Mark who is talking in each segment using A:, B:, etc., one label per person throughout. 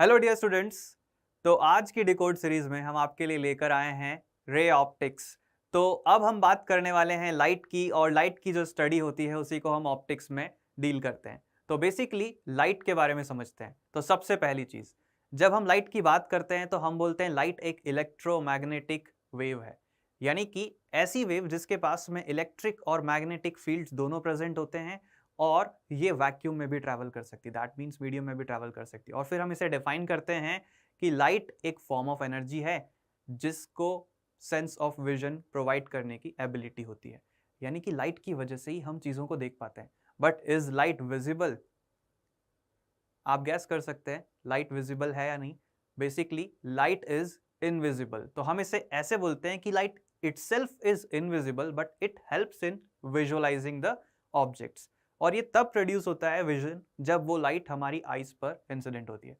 A: Hello dear students. तो आज की डिकोड सीरीज में हम आपके लिए लेकर आए हैं रे ऑप्टिक्स। तो अब हम बात करने वाले हैं लाइट की, और लाइट की जो स्टडी होती है उसी को हम ऑप्टिक्स में डील करते हैं। तो बेसिकली लाइट के बारे में समझते हैं। तो सबसे पहली चीज, जब हम लाइट की बात करते हैं तो हम बोलते हैं लाइट एक इलेक्ट्रोमैग्नेटिक वेव है, यानी कि ऐसी वेव जिसके पास में इलेक्ट्रिक और मैग्नेटिक फील्ड्स दोनों प्रेजेंट होते हैं, और ये वैक्यूम में भी ट्रैवल कर सकती है, दैट मीन्स मीडियम में भी ट्रैवल कर सकती है। और फिर हम इसे डिफाइन करते हैं कि लाइट एक फॉर्म ऑफ एनर्जी है जिसको सेंस ऑफ विजन प्रोवाइड करने की एबिलिटी होती है, यानी कि लाइट की वजह से ही हम चीजों को देख पाते हैं। But is light visible? आप गैस कर सकते हैं लाइट विजिबल है या नहीं। Basically light is invisible. तो हम इसे ऐसे बोलते हैं कि light itself is invisible but it helps in visualising the objects. और ये तब प्रोड्यूस होता है विजन जब वो लाइट हमारी आईज पर इंसिडेंट होती है।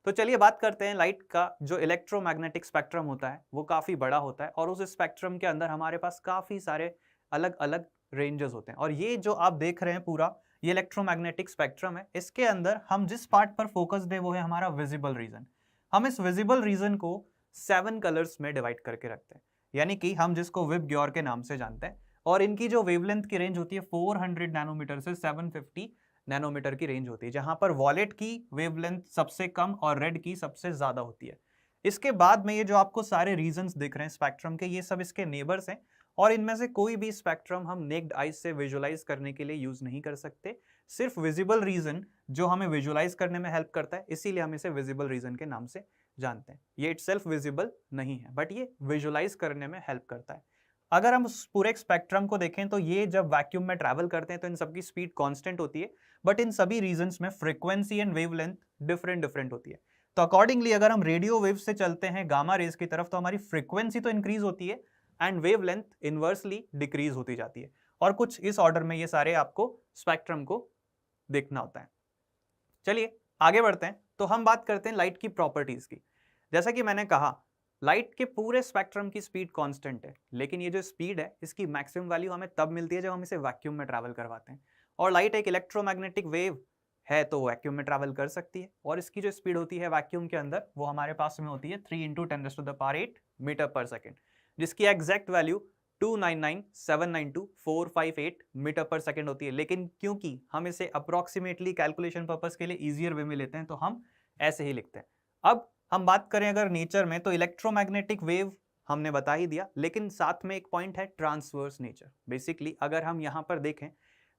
A: तो चलिए बात करते हैं लाइट का। जो इलेक्ट्रोमैग्नेटिक स्पेक्ट्रम होता है वो काफी बड़ा होता है, और उस स्पेक्ट्रम के अंदर हमारे पास काफी सारे अलग अलग रेंजेस होते हैं। और ये जो आप देख रहे हैं पूरा ये इलेक्ट्रोमैग्नेटिक स्पेक्ट्रम है। इसके अंदर हम जिस पार्ट पर फोकस्ड है वो है हमारा विजिबल रीजन। हम इस विजिबल रीजन को 7 कलर्स में डिवाइड करके रखते हैं, यानी कि हम जिसको विब ग्योर के नाम से जानते हैं। और इनकी जो वेवलेंथ की रेंज होती है 400 नैनोमीटर से 750 नैनोमीटर की रेंज होती है, जहां पर वॉलेट की वेवलेंथ सबसे कम और रेड की सबसे ज्यादा होती है। इसके बाद में ये जो आपको सारे रीजन्स दिख रहे हैं स्पेक्ट्रम के, ये सब इसके नेबर्स हैं। और इनमें से कोई भी स्पेक्ट्रम हम नेक्ड आइज से विजुअलाइज करने के लिए यूज नहीं कर सकते। सिर्फ विजिबल रीजन जो हमें विजुअलाइज करने में हेल्प करता है, इसीलिए हम इसे विजिबल रीजन के नाम से जानते हैं। ये इटसेल्फ विजिबल नहीं है, बट ये विजुअलाइज करने में हेल्प करता है। अगर हम उस पूरे स्पेक्ट्रम को देखें तो ये जब वैक्यूम में ट्रैवल करते हैं तो इन सबकी स्पीड कांस्टेंट होती है, बट इन सभी रीजन्स में frequency and wavelength different different होती है। तो अकॉर्डिंगली अगर हम रेडियो वेव से चलते हैं गामा रेज की तरफ तो हमारी फ्रीक्वेंसी तो इंक्रीज होती है एंड वेवलेंथ इनवर्सली डिक्रीज होती जाती है। और कुछ इस ऑर्डर में ये सारे आपको स्पेक्ट्रम को देखना होता है। चलिए आगे बढ़ते हैं। तो हम बात करते हैं लाइट की प्रॉपर्टीज की। जैसा कि मैंने कहा, लाइट के पूरे स्पेक्ट्रम की स्पीड कांस्टेंट है, लेकिन ये जो स्पीड है इसकी मैक्सिमम वैल्यू हमें तब मिलती है जब हम इसे वैक्यूम में ट्रैवल करवाते हैं। और लाइट एक इलेक्ट्रोमैग्नेटिक वेव है तो वैक्यूम में ट्रैवल कर सकती है, और इसकी जो स्पीड होती है वैक्यूम के अंदर वो हमारे पास में होती है 3 × 10⁸ मीटर पर सेकेंड, जिसकी एग्जैक्ट वैल्यू 299,792,458 मीटर पर सेकेंड होती है। लेकिन क्योंकि हम इसे अप्रोक्सीमेटली कैलकुलेशन पर्पस के लिए इजियर वे में लेते हैं तो हम ऐसे ही लिखते हैं। अब हम बात करें अगर नेचर में, तो इलेक्ट्रोमैग्नेटिक वेव हमने बता ही दिया, लेकिन साथ में एक पॉइंट है ट्रांसवर्स नेचर। बेसिकली अगर हम यहां पर देखें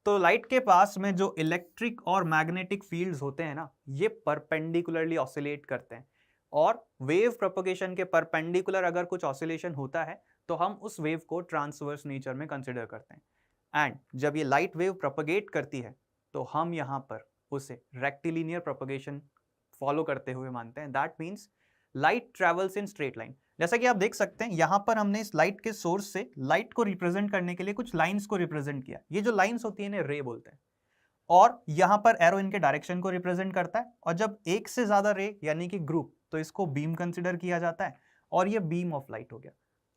A: तो लाइट के पास में जो इलेक्ट्रिक और मैग्नेटिक फील्ड्स होते हैं ना, ये परपेंडिकुलरली ऑसिलेट करते हैं। और वेव प्रोपगेशन के परपेंडिकुलर अगर कुछ ऑसिलेशन होता है तो हम उस वेव को ट्रांसवर्स नेचर में कंसिडर करते हैं। एंड जब ये लाइट वेव प्रोपगेट करती है तो हम यहां पर उसे रेक्टिलिनियर प्रोपगेशन फॉलो करते हुए मानते हैं। That means light travels in straight line. जैसा कि आप देख सकते हैं यहां पर हमने इस लाइट के सोर्स से लाइट को रिप्रेजेंट करने के लिए कुछ लाइंस को रिप्रेजेंट किया। ये जो लाइंस होती है इन्हें रे बोलते हैं, और यहां पर एरो इनके डायरेक्शन को रिप्रेजेंट करता है। और जब एक से ज्यादा रे यानी कि ग्रुप, तो इसको बीम कंसिडर किया जाता है, और ये बीम ऑफ लाइट हो गया।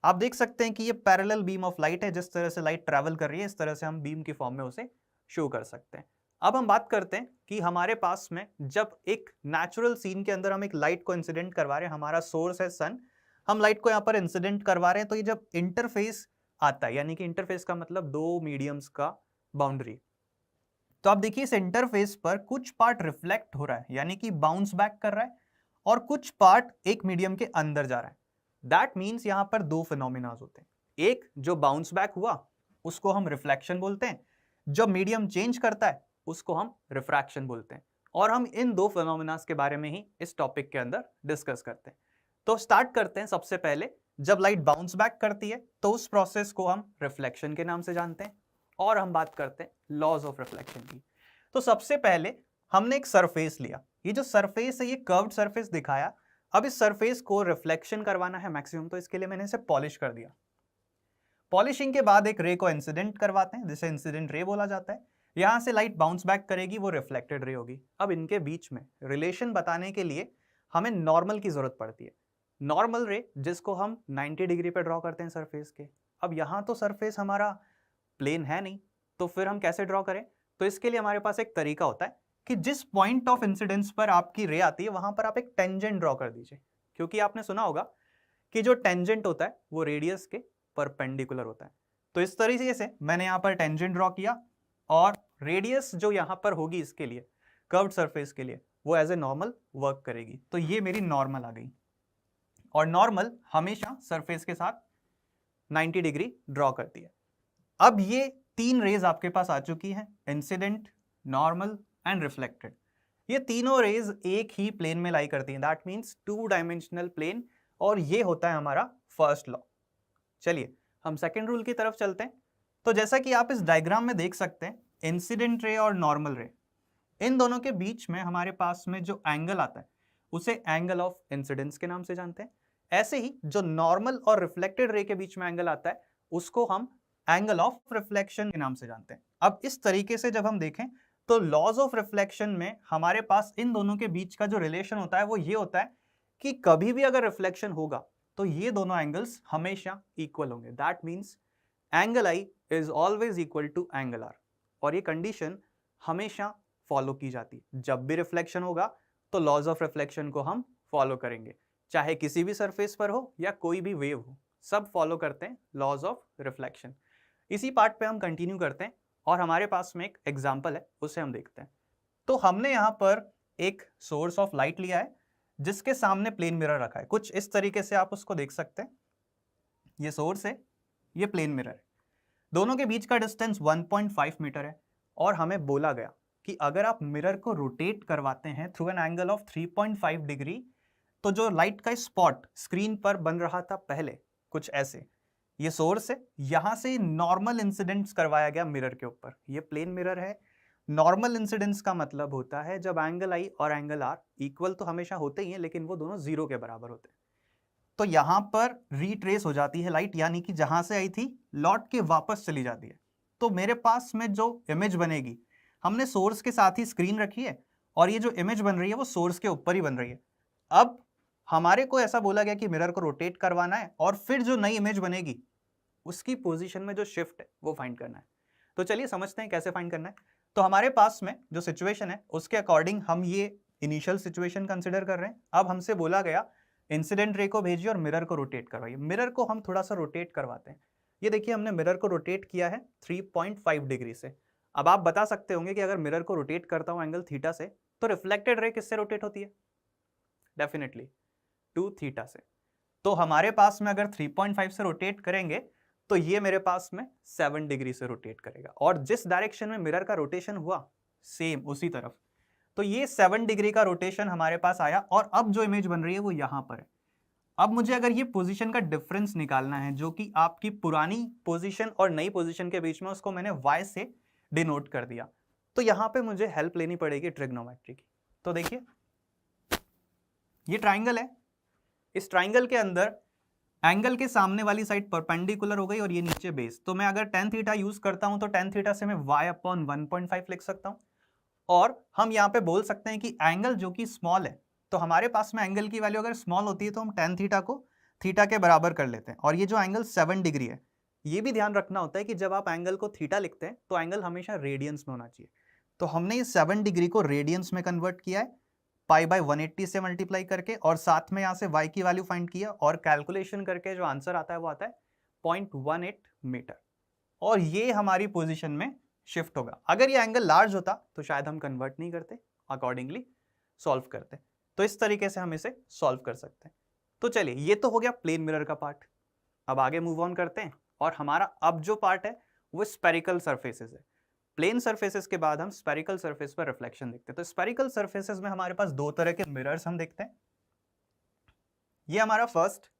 A: आप देख सकते हैं कि ये पैरेलल बीम ऑफ लाइट है, जिस तरह से लाइट ट्रैवल कर रही है इस तरह से हम बीम की फॉर्म में उसे शो कर सकते हैं। अब हम बात करते हैं कि हमारे पास में जब एक नेचुरल सीन के अंदर हम एक लाइट को इंसिडेंट करवा रहे हैं, हमारा सोर्स है सन, हम लाइट को यहाँ पर इंसिडेंट करवा रहे हैं, तो ये जब इंटरफेस आता है, यानी कि इंटरफेस का मतलब दो मीडियम्स का बाउंड्री, तो आप देखिए इस इंटरफेस पर कुछ पार्ट रिफ्लेक्ट हो रहा है यानी कि बाउंस बैक कर रहा है, और कुछ पार्ट एक मीडियम के अंदर जा रहा है। दैट मीन्स यहां पर दो फिनोमिनाज होते हैं। एक जो बाउंस बैक हुआ उसको हम रिफ्लेक्शन बोलते हैं, जब मीडियम चेंज करता है उसको हम रिफ्रैक्शन बोलते हैं। और हम इन दो फिनोमिनास के बारे में ही इस टॉपिक के अंदर डिस्कस करते हैं। तो स्टार्ट करते हैं। सबसे पहले जब लाइट बाउंस बैक करती है तो उस प्रोसेस को हम रिफ्लेक्शन के नाम से जानते हैं, और हम बात करते हैं लॉज ऑफ रिफ्लेक्शन की। तो सबसे पहले हमने एक सरफेस लिया, ये जो सरफेस है ये कर्व्ड सरफेस दिखाया। अब इस सरफेस को रिफ्लेक्शन करवाना है मैक्सिमम, तो इसके लिए मैंने इसे पॉलिश कर दिया। पॉलिशिंग के बाद एक रे को इंसिडेंट करवाते हैं, जिसे इंसिडेंट रे बोला जाता है। यहां से लाइट बाउंस बैक करेगी, वो रिफ्लेक्टेड रे होगी। अब इनके बीच में रिलेशन बताने के लिए हमें नॉर्मल की जरूरत पड़ती है। नॉर्मल रे जिसको हम 90 डिग्री पे ड्रॉ करते हैं सरफेस के। अब यहां तो सरफेस हमारा प्लेन है नहीं, तो फिर हम कैसे ड्रॉ करें? तो इसके लिए हमारे पास एक तरीका होता है कि जिस पॉइंट ऑफ इंसिडेंस पर आपकी रे आती है वहां पर आप एक टेंजेंट ड्रॉ कर दीजिए, क्योंकि आपने सुना होगा कि जो टेंजेंट होता है वो रेडियस के परपेंडिकुलर होता है। तो इस तरीके से मैंने यहां पर टेंजेंट ड्रॉ किया और रेडियस जो यहां पर होगी इसके लिए कर्व्ड सरफेस के लिए वो एज ए नॉर्मल वर्क करेगी। तो ये मेरी नॉर्मल आ गई और नॉर्मल हमेशा सरफेस के साथ 90 डिग्री ड्रॉ करती है। अब ये तीन रेज आपके पास आ चुकी हैं, इंसिडेंट, नॉर्मल एंड रिफ्लेक्टेड। ये तीनों रेज एक ही प्लेन में लाई करती हैं, दैट मींस 2 डायमेंशनल प्लेन, और ये होता है हमारा फर्स्ट लॉ। चलिए हम सेकंड रूल की तरफ चलते हैं। तो जैसा कि आप इस डायग्राम में देख सकते हैं, इंसिडेंट रे और नॉर्मल रे, इन दोनों के बीच में हमारे पास में जो एंगल आता है उसे एंगल ऑफ इंसिडेंस के नाम से जानते हैं। ऐसे ही जो नॉर्मल और रिफ्लेक्टेड रे के बीच में एंगल आता है उसको हम एंगल ऑफ रिफ्लेक्शन के नाम से जानते हैं। अब इस तरीके से जब हम देखें तो लॉज ऑफ रिफ्लेक्शन में हमारे पास इन दोनों के बीच का जो रिलेशन होता है वो ये होता है कि कभी भी अगर रिफ्लेक्शन होगा तो ये दोनों एंगल्स हमेशा इक्वल होंगे। That means angle I is always equal to angle R, और ये कंडीशन हमेशा फॉलो की जाती है। जब भी रिफ्लेक्शन होगा तो लॉज ऑफ रिफ्लेक्शन को हम फॉलो करेंगे, चाहे किसी भी सरफेस पर हो या कोई भी वेव हो, सब फॉलो करते हैं लॉज ऑफ रिफ्लेक्शन। इसी पार्ट पे हम कंटिन्यू करते हैं और हमारे पास में एक एग्जांपल है, उसे हम देखते हैं। तो हमने यहाँ पर एक सोर्स ऑफ लाइट लिया है जिसके सामने प्लेन मिरर रखा है। कुछ इस तरीके से आप उसको देख सकते हैं, ये सोर्स है, ये प्लेन मिरर है, दोनों के बीच का डिस्टेंस 1.5 मीटर है। और हमें बोला गया कि अगर आप मिरर को रोटेट करवाते हैं through an angle of 3.5 degree, तो जो लाइट का स्पॉट स्क्रीन पर बन रहा था पहले कुछ ऐसे, ये सोर्स है, यहां से नॉर्मल इंसिडेंट्स करवाया गया मिरर के ऊपर। ये प्लेन मिरर है। नॉर्मल इंसिडेंस का मतलब होता है जब एंगल आई और एंगल आर इक्वल तो हमेशा होते ही हैं, लेकिन वो दोनों जीरो के बराबर होते हैं। तो यहां पर रीट्रेस हो जाती है लाइट, यानी कि जहां से आई थी लौट के वापस चली जाती है। तो मेरे पास में जो इमेज बनेगी, हमने सोर्स के साथ ही स्क्रीन रखी है और ये जो इमेज बन रही है वो सोर्स के ऊपर ही बन रही है। अब हमारे को ऐसा बोला गया कि मिरर को रोटेट करवाना है और फिर जो नई इमेज बनेगी उसकी पोजीशन में जो शिफ्ट है वो फाइंड करना है। तो चलिए समझते हैं कैसे फाइंड करना है। तो हमारे पास में जो सिचुएशन है उसके अकॉर्डिंग हम ये इनिशियल सिचुएशन कंसिडर कर रहे हैं। अब हमसे बोला गया इंसिडेंट रे को भेजिए और मिरर को रोटेट करवाइए। मिरर को हम थोड़ा सा रोटेट करवाते हैं। ये देखिए हमने मिरर को रोटेट किया है 3.5 डिग्री से। अब आप बता सकते होंगे कि अगर मिरर को रोटेट करता हूं एंगल थीटा से तो रिफ्लेक्टेड रे किससे रोटेट होती है? डेफिनेटली 2 थीटा से। तो हमारे पास में अगर 3.5 से रोटेट करेंगे तो ये मेरे पास में 7 डिग्री से रोटेट करेगा, और जिस डायरेक्शन में मिरर का रोटेशन हुआ सेम उसी तरफ। तो ये 7 डिग्री का रोटेशन हमारे पास आया और अब जो इमेज बन रही है वो यहां पर है। अब मुझे अगर ये पोजीशन का डिफरेंस निकालना है, जो कि आपकी पुरानी पोजीशन और नई पोजीशन के बीच में, उसको मैंने y से डिनोट कर दिया। तो यहां पे मुझे हेल्प लेनी पड़ेगी ट्रिग्नोमेट्री की। तो देखिए ये ट्राइंगल है, इस ट्राइंगल के अंदर एंगल के सामने वाली साइड परपेंडिकुलर हो गई और ये नीचे बेस। तो मैं अगर tan थीटा यूज करता हूं तो tan थीटा से मैं y/1.5 लिख सकता हूं। और हम यहाँ पे बोल सकते हैं कि एंगल जो कि स्मॉल है, तो हमारे पास में एंगल की वैल्यू अगर स्मॉल होती है तो हम tan थीटा को थीटा के बराबर कर लेते हैं। और ये जो एंगल 7 डिग्री है, ये भी ध्यान रखना होता है कि जब आप एंगल को थीटा लिखते हैं तो एंगल हमेशा रेडियंस में होना चाहिए। तो हमने ये 7 डिग्री को रेडियंस में कन्वर्ट किया है π/180 से मल्टीप्लाई करके, और साथ में यहाँ से y की वैल्यू फाइंड किया और कैलकुलेशन करके जो आंसर आता है वो आता है 0.18 मीटर। और ये हमारी पोजीशन में शिफ्ट होगा। अगर ये एंगल लार्ज होता तो शायद हम कन्वर्ट नहीं करते, अकॉर्डिंगली सॉल्व करते। तो इस तरीके से हम इसे सॉल्व कर सकते हैं। तो चलिए ये तो हो गया प्लेन मिरर का पार्ट। अब आगे मूव ऑन करते हैं और हमारा अब जो पार्ट है वो स्फेरिकल सरफेसेस है। प्लेन सरफेसेस के बाद हम स्फेरिकल सरफेस पर रिफ्लेक्शन देखते हैं। तो स्फेरिकल सरफेसेस में हमारे पास दो तरह के मिरर्स हम देखते हैं। ये हमारा फर्स्ट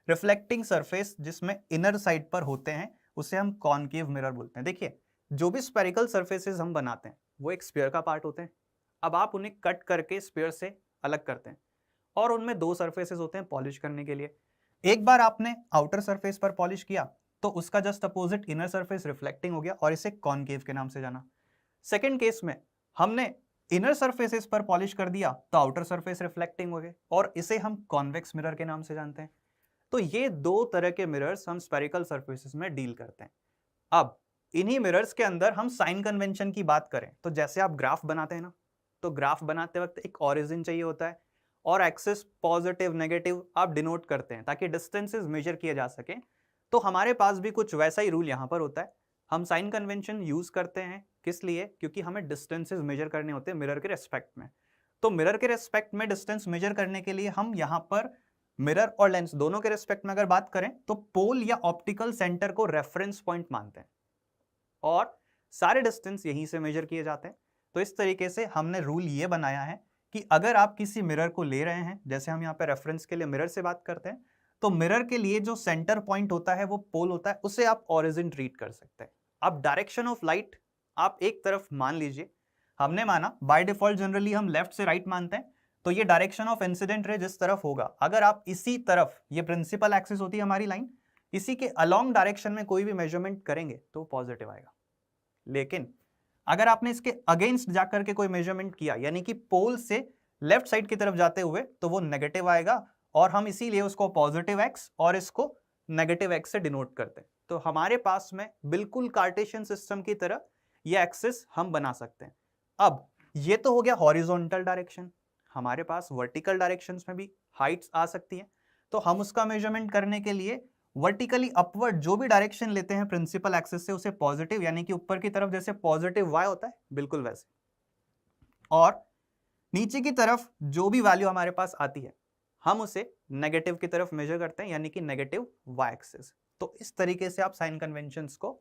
A: रिफ्लेक्टिंग सरफेस जिसमें इनर साइड पर होते हैं उसे हम कॉनकेव मिरर बोलते हैं। देखिए जो भी स्फेरिकल सरफेसेस हम बनाते हैं वो एक स्फीयर का पार्ट होते हैं। अब आप उन्हें कट करके स्फीयर से अलग करते हैं और उनमें दो सरफेसेस होते हैं पॉलिश करने के लिए। एक बार आपने आउटर सरफेस पर पॉलिश किया तो उसका just opposite inner surface reflecting हो गया और इसे कॉनकेव के नाम से जाना। सेकेंड केस में हमने इनर सरफेसेस पर पॉलिश कर दिया तो आउटर सरफेस रिफ्लेक्टिंग हो गए और इसे हम कॉन्वेक्स मिरर के नाम से जानते हैं। तो ये दो तरह के मिरर्स हम स्फेरिकल सरफेसेस में डील करते हैं। अब इन्हीं मिरर्स के अंदर हम साइन कन्वेंशन की बात करें तो जैसे आप ग्राफ बनाते हैं ना, तो ग्राफ बनाते वक्त एक ओरिजिन चाहिए होता है और एक्सिस पॉजिटिव नेगेटिव आप डिनोट करते हैं ताकि डिस्टेंसेस मेजर किए जा सके। तो हमारे पास भी कुछ वैसा ही रूल यहाँ पर होता है। हम साइन कन्वेंशन यूज करते हैं किस लिए? क्योंकि हमें डिस्टेंसेस मेजर करने होते हैं मिरर के रेस्पेक्ट में। तो मिरर के रेस्पेक्ट में डिस्टेंस मेजर करने के लिए हम यहाँ पर मिरर और लेंस दोनों के रेस्पेक्ट में अगर बात करें तो पोल या ऑप्टिकल सेंटर को रेफरेंस पॉइंट मानते हैं और सारे डिस्टेंस यहीं से मेजर किए जाते हैं। तो इस तरीके से हमने रूल ये बनाया है कि अगर आप किसी मिरर को ले रहे हैं, जैसे हम यहाँ पे रेफरेंस के लिए मिरर से बात करते हैं, तो मिरर के लिए जो सेंटर पॉइंट होता है वो पोल होता है, उसे आप ओरिजिन ट्रीट कर सकते हैं। अब डायरेक्शन ऑफ लाइट आप एक तरफ मान लीजिए, हमने माना बाय डिफॉल्ट जनरली हम लेफ्ट से राइट मानते हैं, तो ये डायरेक्शन ऑफ इंसिडेंट रे जिस तरफ होगा, अगर आप इसी तरफ, ये प्रिंसिपल एक्सिस होती है हमारी लाइन, इसी के अलोंग डायरेक्शन में कोई भी मेजरमेंट करेंगे तो पॉजिटिव आएगा। लेकिन अगर आपने इसके अगेंस्ट जाकर के कोई मेजरमेंट किया, यानी कि पोल से लेफ्ट साइड की तरफ जाते हुए, तो वो नेगेटिव आएगा और हम इसीलिए उसको पॉजिटिव एक्स और इसको नेगेटिव एक्स से डिनोट करते हैं। तो हमारे पास में बिल्कुल कार्टेशियन सिस्टम की तरह ये एक्सिस हम बना सकते हैं। अब ये तो हो गया हॉरिजॉन्टल डायरेक्शन, हमारे पास वर्टिकल डायरेक्शंस में भी हाइट्स आ सकती हैं, तो हम उसका मेजरमेंट करने के लिए वर्टिकली अपवर्ड जो भी डायरेक्शन लेते हैं प्रिंसिपल एक्सिस से, उसे पॉजिटिव, यानी कि ऊपर की तरफ जैसे पॉजिटिव y होता है बिल्कुल वैसे, और नीचे की तरफ जो भी वैल्यू हमारे पास आती है हम उसे नेगेटिव की तरफ मेजर करते हैं, यानी कि नेगेटिव y एक्सिस। तो इस तरीके से आप साइन कन्वेंशंस को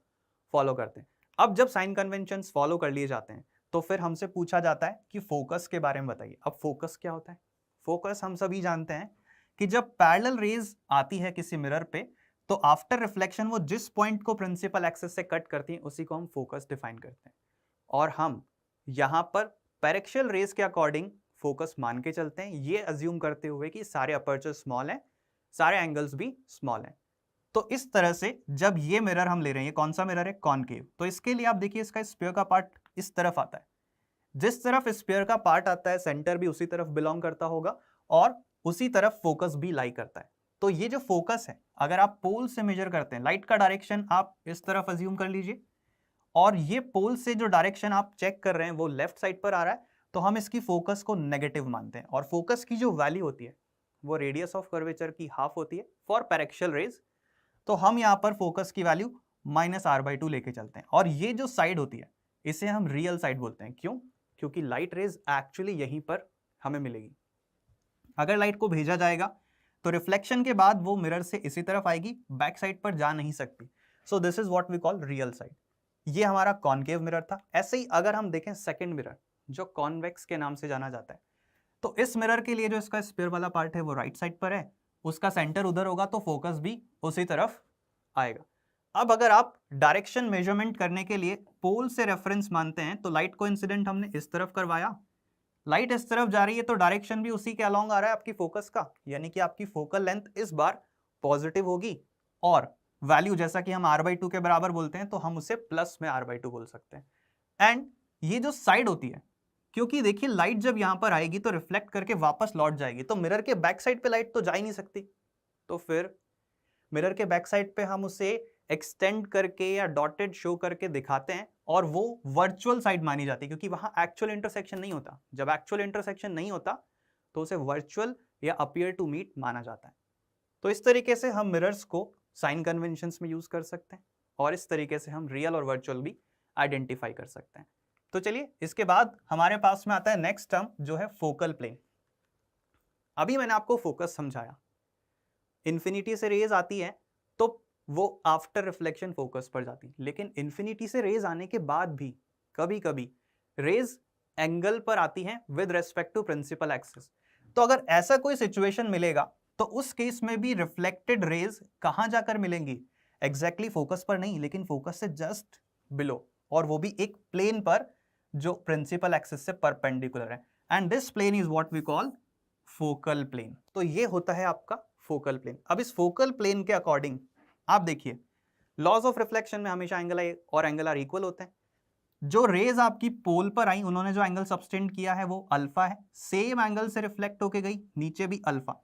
A: फॉलो करते हैं। अब जब साइन कन्वेंशंस फॉलो कर लिए जाते हैं तो फिर हमसे पूछा जाता है कि फोकस के बारे में बताइए। अब फोकस क्या होता है? फोकस हम सभी जानते हैं कि जब पैरेलल रेज आती है किसी मिरर पे, तो आफ्टर रिफ्लेक्शन वो जिस पॉइंट को प्रिंसिपल एक्सिस से कट करती हैं उसी को हम फोकस डिफाइन करते हैं, और हम यहाँ पर पैरेक्शियल रेज के अकॉर्डिंग फोकस मान के चलते हैं, ये अज्यूम करते हुए कि सारे अपर्चर स्मॉल हैं, सारे एंगल्स भी स्मॉल हैं। तो इस तरह से जब ये मिरर हम ले रहे हैं, ये कौन सा मिरर है? कॉनकेव। तो इसके लिए आप देखिए इसका स्फीयर का पार्ट इस तरफ आता है, जिस तरफ स्फीयर का पार्ट आता है सेंटर भी उसी तरफ बिलोंग करता होगा और उसी तरफ फोकस भी लाई करता है। तो ये जो फोकस है, अगर आप पोल से मेजर करते हैं, लाइट का डायरेक्शन आप इस तरफ अज्यूम कर लीजिए और ये पोल से जो डायरेक्शन आप चेक कर रहे हैं वो लेफ्ट साइड पर आ रहा है, तो हम इसकी फोकस को नेगेटिव मानते हैं। और फोकस की जो वैल्यू होती है वो रेडियस ऑफ कर्वेचर की हाफ होती है फॉर पैरेक्शियल रेज। तो हम यहाँ पर फोकस की वैल्यू -r/2 लेके चलते हैं, और ये जो साइड होती है इसे हम रियल साइड बोलते हैं। क्यों? क्योंकि लाइट रेज एक्चुअली यहीं पर हमें मिलेगी। अगर लाइट को भेजा जाएगा तो रिफ्लेक्शन के बाद वो मिरर से इसी तरफ आएगी, बैक साइड पर जा नहीं सकती। So this is what we call real side. ये हमारा कॉनकेव मिरर था। ऐसे ही अगर हम देखें सेकंड मिरर जो कॉन्वेक्स के नाम से जाना जाता है, तो इस मिरर के लिए जो इसका स्फीयर वाला पार्ट है वो राइट साइड पर है, उसका सेंटर उधर होगा, तो फोकस भी उसी तरफ आएगा। अब अगर आप डायरेक्शन मेजरमेंट करने के लिए पोल से रेफरेंस मानते हैं, तो लाइट को इंसिडेंट हमने इस तरफ करवाया, लाइट इस तरफ जा रही है तो डायरेक्शन भी उसी के अलोंग आ रहा है आपकी फोकस का, यानी कि आपकी फोकल लेंथ इस बार पॉजिटिव होगी, और वैल्यू जैसा कि हम r/2 के बराबर बोलते हैं तो हम उसे प्लस में r/2 बोल सकते हैं। एंड ये जो साइड होती है, क्योंकि देखिए लाइट जब यहां पर आएगी तो रिफ्लेक्ट करके वापस लौट जाएगी, तो मिरर के बैक साइड पे लाइट तो जा ही नहीं सकती, तो फिर मिरर के बैक साइड पे हम उसे एक्सटेंड करके या डॉटेड शो करके दिखाते हैं, और वो वर्चुअल साइड मानी जाती है, क्योंकि वहां एक्चुअल इंटरसेक्शन नहीं होता। जब एक्चुअल इंटरसेक्शन नहीं होता तो उसे वर्चुअल या अपीयर टू मीट माना जाता है। तो इस तरीके से हम मिरर्स को साइन कन्वेंशंस में यूज कर सकते हैं, और इस तरीके से हम रियल और वर्चुअल भी आइडेंटिफाई कर सकते हैं। तो चलिए इसके बाद हमारे पास में आता है नेक्स्ट टर्म जो है फोकल प्लेन। अभी मैंने आपको फोकस समझाया, इन्फिनिटी से रेज आती है तो वो आफ्टर रिफ्लेक्शन फोकस पर जाती, लेकिन इन्फिनिटी से रेज आने के बाद भी कभी कभी रेज एंगल पर आती हैं with respect to principal axis. तो अगर ऐसा कोई सिचुएशन मिलेगा तो उस केस में भी रिफ्लेक्टेड रेज कहां जाकर मिलेंगी? एग्जैक्टली फोकस पर नहीं, लेकिन फोकस से जस्ट बिलो, और वो भी एक प्लेन पर जो प्रिंसिपल एक्सिस से परपेंडिकुलर है, and this plane is what we call focal plane. तो ये होता है आपका फोकल प्लेन। अब इस फोकल प्लेन के अकॉर्डिंग आप देखिए, लॉज ऑफ रिफ्लेक्शन में हमेशा एंगल आई और एंगल आर इक्वल होते हैं। जो रेज आपकी पोल पर आई उन्होंने जो एंगल सबटेंड किया है वो अल्फा है, सेम एंगल से रिफ्लेक्ट होके गई, नीचे भी अल्फा।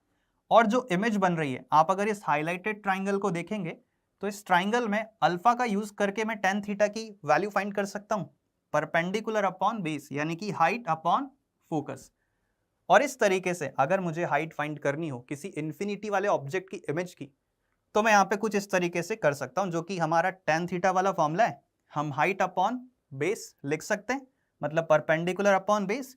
A: और जो इमेज बन रही है, आप अगर इस हाईलाइटेड ट्राइंगल को देखेंगे तो इस ट्राइंगल में अल्फा का यूज करके मैं tan थीटा की वैल्यू फाइंड कर सकता हूं, परपेंडिकुलर अपॉन बेस यानी कि हाइट अपॉन फोकस। और इस तरीके से अगर मुझे हाइट फाइंड करनी हो किसी इंफिनिटी वाले ऑब्जेक्ट की इमेज की, तो मैं यहाँ पे कुछ इस तरीके से कर सकता हूं, जो कि हमारा tan थीटा वाला फॉर्मूला है। हम हाइट अपॉन बेस लिख सकते हैं, मतलब परपेंडिकुलर अपॉन बेस,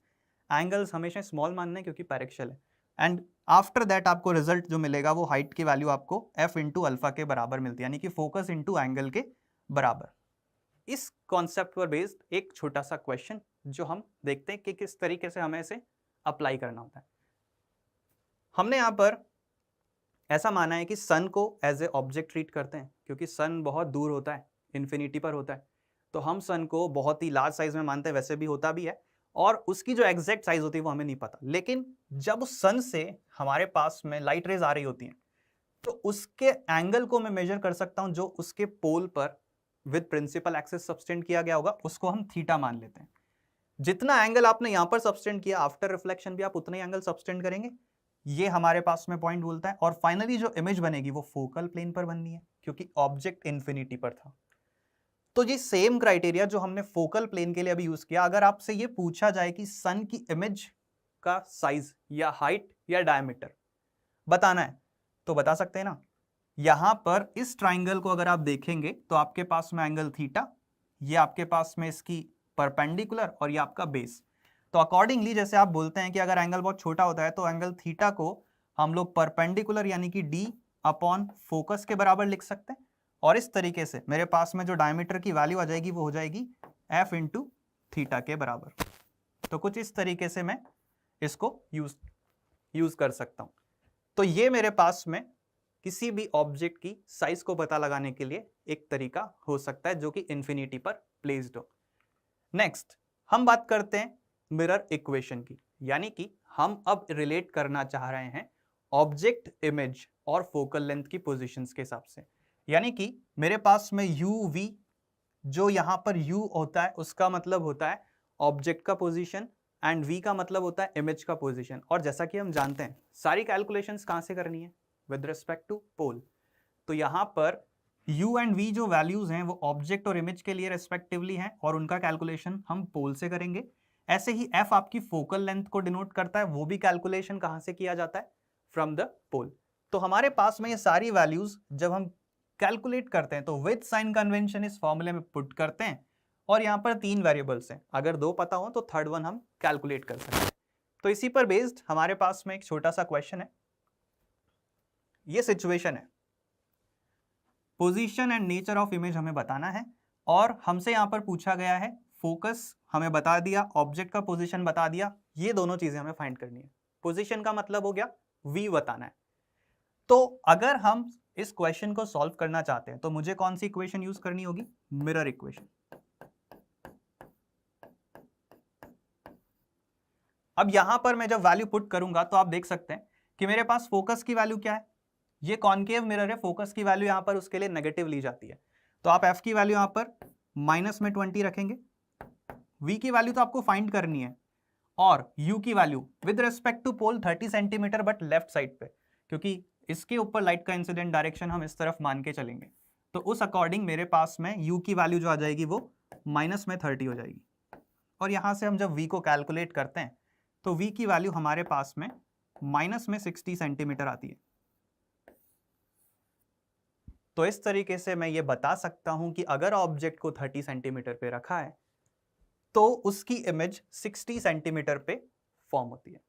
A: एंगल्स हमेशा स्मॉल मानना है क्योंकि पैरेक्शियल है, एंड आफ्टर दैट आपको रिजल्ट जो मिलेगा वो हाइट की वैल्यू आपको f इंटू अल्फा के बराबर मिलती है, यानी कि फोकस इंटू एंगल के बराबर। इस कॉन्सेप्ट पर बेस्ड एक छोटा सा क्वेश्चन जो हम देखते हैं कि किस तरीके से हमें इसे अप्लाई करना होता है। हमने यहाँ पर ऐसा माना है कि सन को एज ए ऑब्जेक्ट ट्रीट करते हैं, क्योंकि सन बहुत दूर होता है, इन्फिनिटी पर होता है, तो हम सन को बहुत ही लार्ज साइज में मानते हैं, वैसे भी होता भी है, और उसकी जो एग्जैक्ट साइज होती है वो हमें नहीं पता। लेकिन जब उस सन से हमारे पास में लाइट रेज आ रही होती हैं, तो उसके एंगल को मैं मेजर कर सकता हूं, जो उसके पोल पर विद प्रिंसिपल एक्सिस सबटेंड किया गया होगा, उसको हम थीटा मान लेते हैं। जितना एंगल आपने यहां पर सबटेंड किया, आफ्टर रिफ्लेक्शन भी आप उतना ही एंगल सबटेंड करेंगे, ये हमारे पास में पॉइंट बोलता है। और फाइनली जो इमेज बनेगी वो फोकल प्लेन पर बननी है, क्योंकि ऑब्जेक्ट इंफिनिटी पर था। तो ये सेम क्राइटेरिया जो हमने फोकल प्लेन के लिए अभी यूज किया, अगर आपसे ये पूछा जाए कि सन की इमेज का साइज या हाइट या डायमीटर बताना है, तो बता सकते हैं ना। यहां पर इस ट्राइंगल को अगर आप देखेंगे तो आपके पास में एंगल थीटा, ये आपके पास में इसकी परपेंडिकुलर, और ये आपका बेस। तो अकॉर्डिंगली जैसे आप बोलते हैं कि अगर एंगल बहुत छोटा होता है तो एंगल थीटा को हम लोग परपेंडिकुलर यानी कि d अपॉन फोकस के बराबर लिख सकते हैं, और इस तरीके से मेरे पास में जो डायमीटर की वैल्यू आ जाएगी वो हो जाएगी f इंटू थीटा के बराबर। तो कुछ इस तरीके से मैं इसको यूज कर सकता हूं। तो ये मेरे पास में किसी भी ऑब्जेक्ट की साइज को पता लगाने के लिए एक तरीका हो सकता है, जो कि इंफिनिटी पर प्लेस्ड हो। नेक्स्ट हम बात करते हैं मिरर इक्वेशन की, यानी कि हम अब रिलेट करना चाह रहे हैं ऑब्जेक्ट इमेज और फोकल लेंथ की पोजीशंस के हिसाब से। यानी कि मेरे पास में यू वी, जो यहां पर u होता है उसका मतलब होता है ऑब्जेक्ट का पोजीशन, एंड v का मतलब होता है इमेज का पोजीशन। और जैसा कि हम जानते हैं सारी कैलकुलेशंस कहां से करनी है, विद रिस्पेक्ट टू पोल। तो यहां पर u एंड v जो वैल्यूज हैं वो ऑब्जेक्ट और इमेज के लिए रेस्पेक्टिवली हैं, और उनका कैलकुलेशन हम पोल से करेंगे। ऐसे ही f आपकी फोकल लेंथ को डिनोट करता है, वो भी कैलकुलेशन कहां से किया जाता है, फ्रॉम द पोल। तो हमारे पास में ये सारी वैल्यूज जब हम कैलकुलेट करते हैं तो विद साइन कन्वेंशन इस फॉर्मूले में पुट करते हैं, और यहां पर 3 वेरिएबल्स हैं, अगर 2 पता हो तो थर्ड वन हम कैलकुलेट कर सकते हैं। तो इसी पर बेस्ड हमारे पास में एक छोटा सा क्वेश्चन है। ये सिचुएशन है, position and nature of image हमें बताना है, और हमसे यहां पर पूछा गया है फोकस हमें बता दिया, ऑब्जेक्ट का पोजीशन बता दिया, ये दोनों चीजें हमें फाइंड करनी है। पोजीशन का मतलब हो गया v बताना है। तो अगर हम इस क्वेश्चन को सॉल्व करना चाहते हैं तो मुझे कौन सी इक्वेशन यूज करनी होगी, मिरर इक्वेशन। अब यहां पर मैं जब वैल्यू पुट करूंगा तो आप देख सकते हैं कि मेरे पास फोकस की वैल्यू क्या है, ये कॉनकेव मिरर है, फोकस की वैल्यू यहां पर उसके लिए नेगेटिव ली जाती है। तो आप f की वैल्यू यहां पर माइनस में 20 रखेंगे, v की वैल्यू तो आपको फाइंड करनी है, और u की value with respect to pole 30 centimetre but left side पे, क्योंकि इसके ऊपर लाइट का इंसिडेंट डायरेक्शन हम इस तरफ मान के चलेंगे। तो उस अकॉर्डिंग मेरे पास में u की वैल्यू जो आ जाएगी वो माइनस में 30 हो जाएगी, और यहां से हम जब v को कैलकुलेट करते हैं तो v की वैल्यू हमारे पास में माइनस में 60 सेंटीमीटर आती है। तो इस तरीके से मैं ये बता सकता हूं कि अगर ऑब्जेक्ट को 30 सेंटीमीटर पे रखा है तो उसकी इमेज 60 सेंटीमीटर पे फॉर्म होती है।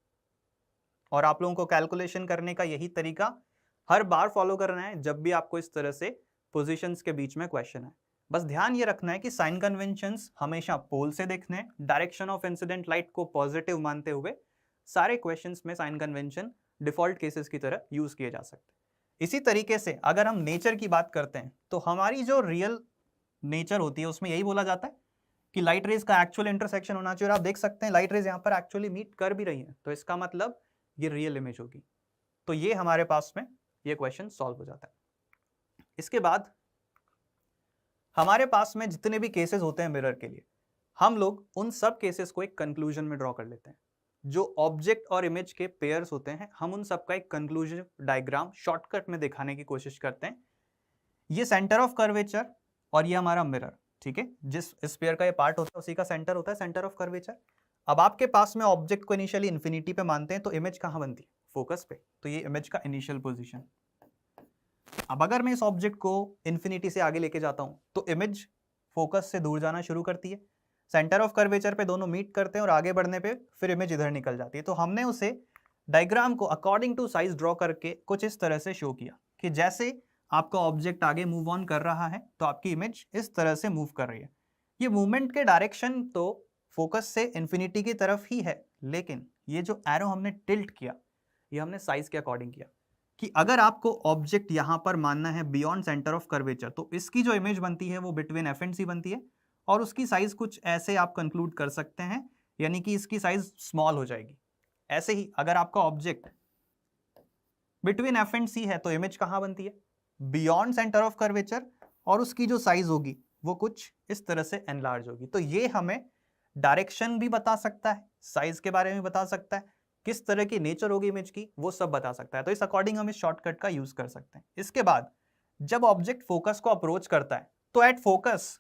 A: और आप लोगों को कैलकुलेशन करने का यही तरीका हर बार फॉलो करना है जब भी आपको इस तरह से पोजीशंस के बीच में क्वेश्चन है। बस ध्यान ये रखना है कि साइन कन्वेंशंस हमेशा पोल से देखने हैं, डायरेक्शन ऑफ इंसिडेंट लाइट को पॉजिटिव मानते हुए सारे क्वेश्चंस में साइन कन्वेंशन डिफॉल्ट केसेस की तरह यूज किए जा सकते हैं। इसी तरीके से अगर हम नेचर की बात करते हैं तो हमारी जो रियल नेचर होती है उसमें यही बोला जाता है कि लाइट रेज का एक्चुअल इंटरसेक्शन होना चाहिए, और आप देख सकते हैं लाइट रेज यहाँ पर एक्चुअली मीट कर भी रही है, तो इसका मतलब ये रियल इमेज होगी। तो ये हमारे पास में ये क्वेश्चन सॉल्व हो जाता है। इसके बाद हमारे पास में जितने भी केसेस होते हैं मिरर के लिए, हम लोग उन सब केसेस को एक कंक्लूजन में ड्रॉ कर लेते हैं। जो ऑब्जेक्ट और इमेज के पेयर्स होते हैं हम उन सबका एक कंक्लूजन डायग्राम शॉर्टकट में दिखाने की कोशिश करते हैं। ये सेंटर ऑफ कर्वेचर और ये हमारा मिरर, ठीक है, जिस स्फीयर का ये पार्ट होता है उसी का सेंटर होता है सेंटर ऑफ कर्वेचर। अब आपके पास में ऑब्जेक्ट को इनिशियली इन्फिनिटी पे मानते हैं तो इमेज कहाँ बनती है? फोकस पे। तो ये इमेज का इनिशियल पोजीशन। अब अगर मैं इस ऑब्जेक्ट को इन्फिनिटी से आगे लेके जाता हूं तो इमेज फोकस से दूर जाना शुरू करती है, सेंटर ऑफ कर्वेचर पे दोनों मीट करते हैं और आगे बढ़ने पे फिर इमेज इधर निकल जाती है। तो हमने उसे डायग्राम को अकॉर्डिंग टू साइज ड्रॉ करके कुछ इस तरह से शो किया कि जैसे आपका ऑब्जेक्ट आगे मूव ऑन कर रहा है तो आपकी इमेज इस तरह से मूव कर रही है। ये मूवमेंट के डायरेक्शन तो फोकस से इन्फिनिटी की तरफ ही है, लेकिन ये जो एरो हमने टिल्ट किया ये हमने साइज के अकॉर्डिंग किया कि अगर आपको ऑब्जेक्ट यहां पर मानना है बियॉन्ड सेंटर ऑफ कर्वेचर तो इसकी जो इमेज बनती है वो बिटवीन एफ एंड सी बनती है और उसकी साइज कुछ ऐसे आप कंक्लूड कर सकते हैं, यानी कि इसकी साइज स्मॉल हो जाएगी। ऐसे ही अगर आपका ऑब्जेक्ट बिटवीन एफ एंड सी है तो इमेज कहां बनती है? बियॉन्ड सेंटर ऑफ कर्वेचर, और उसकी जो साइज होगी वो कुछ इस तरह से एनलार्ज होगी। तो ये हमें डायरेक्शन भी बता सकता है, साइज के बारे में बता सकता है, किस तरह की नेचर होगी इमेज की वो सब बता सकता है। तो इस अकॉर्डिंग हम इस शॉर्टकट का यूज कर सकते हैं। इसके बाद जब ऑब्जेक्ट फोकस को अप्रोच करता है तो एट फोकस,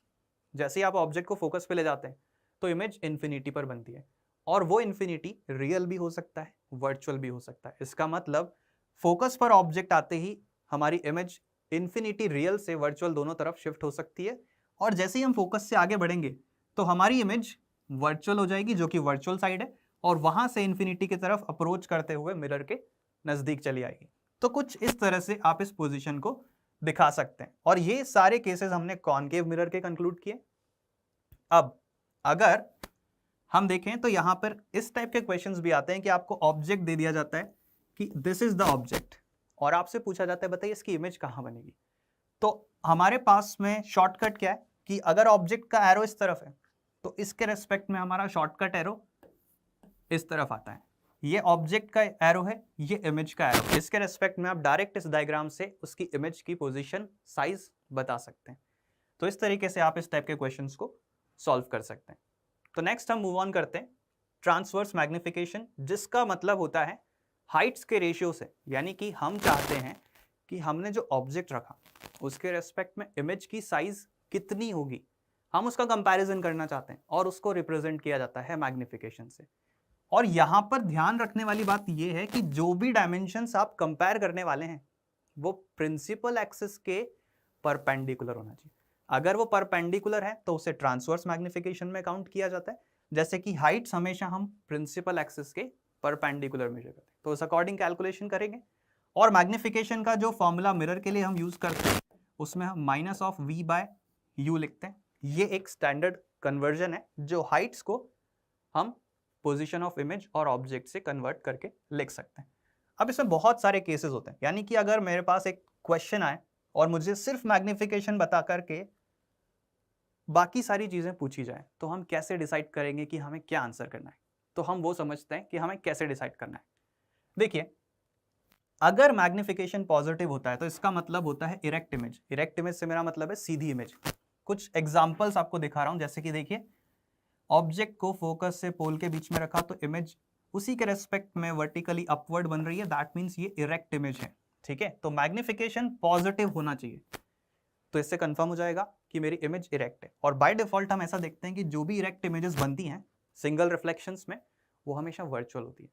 A: जैसे ही आप ऑब्जेक्ट को फोकस पे ले जाते हैं तो इमेज इन्फिनिटी पर बनती है, और वो इन्फिनिटी रियल भी हो सकता है वर्चुअल भी हो सकता है। इसका मतलब फोकस पर ऑब्जेक्ट आते ही हमारी इमेज इन्फिनिटी रियल से वर्चुअल दोनों तरफ शिफ्ट हो सकती है, और जैसे ही हम फोकस से आगे बढ़ेंगे तो हमारी इमेज वर्चुअल हो जाएगी जो कि वर्चुअल साइड है, और वहां से इन्फिनिटी की तरफ अप्रोच करते हुए मिरर के नजदीक चली आएगी। तो कुछ इस तरह से आप इस पोजीशन को दिखा सकते हैं, और ये सारे केसेस हमने कॉनकेव मिरर के कंक्लूड किए। अब अगर हम देखें तो यहां पर इस टाइप के क्वेश्चंस भी आते हैं कि आपको ऑब्जेक्ट दे दिया जाता है कि दिस इज द ऑब्जेक्ट, और आपसे पूछा जाता है बताइए इसकी इमेज कहां बनेगी। तो हमारे पास में शॉर्टकट क्या है कि अगर ऑब्जेक्ट का एरो इस तरफ है तो इसके रेस्पेक्ट में हमारा शॉर्टकट एरो इस तरफ आता है। ये ऑब्जेक्ट का एरो है, ये इमेज का एरो। इसके रेस्पेक्ट में आप डायरेक्ट इस डायग्राम से उसकी इमेज की पोजीशन साइज बता सकते हैं। तो इस तरीके से आप इस टाइप के क्वेश्चंस को सॉल्व कर सकते हैं। तो नेक्स्ट हम मूव ऑन करते हैं ट्रांसवर्स मैग्निफिकेशन, जिसका मतलब होता है हाइट्स के रेशियो से, यानी कि हम चाहते हैं कि हमने जो ऑब्जेक्ट रखा उसके रेस्पेक्ट में इमेज की साइज कितनी होगी, हम उसका कंपैरिजन करना चाहते हैं और उसको रिप्रेजेंट किया जाता है मैग्निफिकेशन से। और यहां पर ध्यान रखने वाली बात यह है कि जो भी डायमेंशंस आप कंपेयर करने वाले हैं वो प्रिंसिपल एक्सिस के परपेंडिकुलर होना चाहिए। अगर वो परपेंडिकुलर है तो उसे ट्रांसवर्स मैग्निफिकेशन में काउंट किया जाता है, जैसे कि हाइट्स हमेशा हम प्रिंसिपल एक्सिस के परपेंडिकुलर मेजर करते हैं, तो उस अकॉर्डिंग कैलकुलेशन करेंगे। और मैग्निफिकेशन का जो फॉर्मूला मिरर के लिए हम यूज करते हैं उसमें हम -v/u लिखते हैं। ये एक स्टैंडर्ड कन्वर्जन है जो हाइट्स को हम पोजीशन ऑफ इमेज और ऑब्जेक्ट से कन्वर्ट करके लिख सकते हैं। अब इसमें बहुत सारे केसेस होते हैं, यानी कि अगर मेरे पास एक क्वेश्चन आए और मुझे सिर्फ मैग्निफिकेशन बता करके बाकी सारी चीजें पूछी जाए तो हम कैसे डिसाइड करेंगे कि हमें क्या आंसर करना है। तो हम वो समझते हैं कि हमें कैसे डिसाइड करना है। देखिए, अगर मैग्निफिकेशन पॉजिटिव होता है तो इसका मतलब होता है इरेक्ट इमेज। इरेक्ट इमेज से मेरा मतलब है सीधी इमेज। कुछ एग्जांपल्स आपको दिखा रहा हूं, जैसे कि देखिए, ऑब्जेक्ट को फोकस से पोल के बीच में रखा तो इमेज उसी के रेस्पेक्ट में वर्टिकली अपवर्ड बन रही है, दैट मींस ये इरेक्ट इमेज है। ठीक है, तो मैग्निफिकेशन पॉजिटिव होना चाहिए, तो इससे कंफर्म हो जाएगा कि मेरी इमेज इरेक्ट है। और बाय डिफॉल्ट हम ऐसा देखते हैं कि जो भी इरेक्ट इमेजेस बनती हैं सिंगल रिफ्लेक्शंस में वो हमेशा वर्चुअल होती है,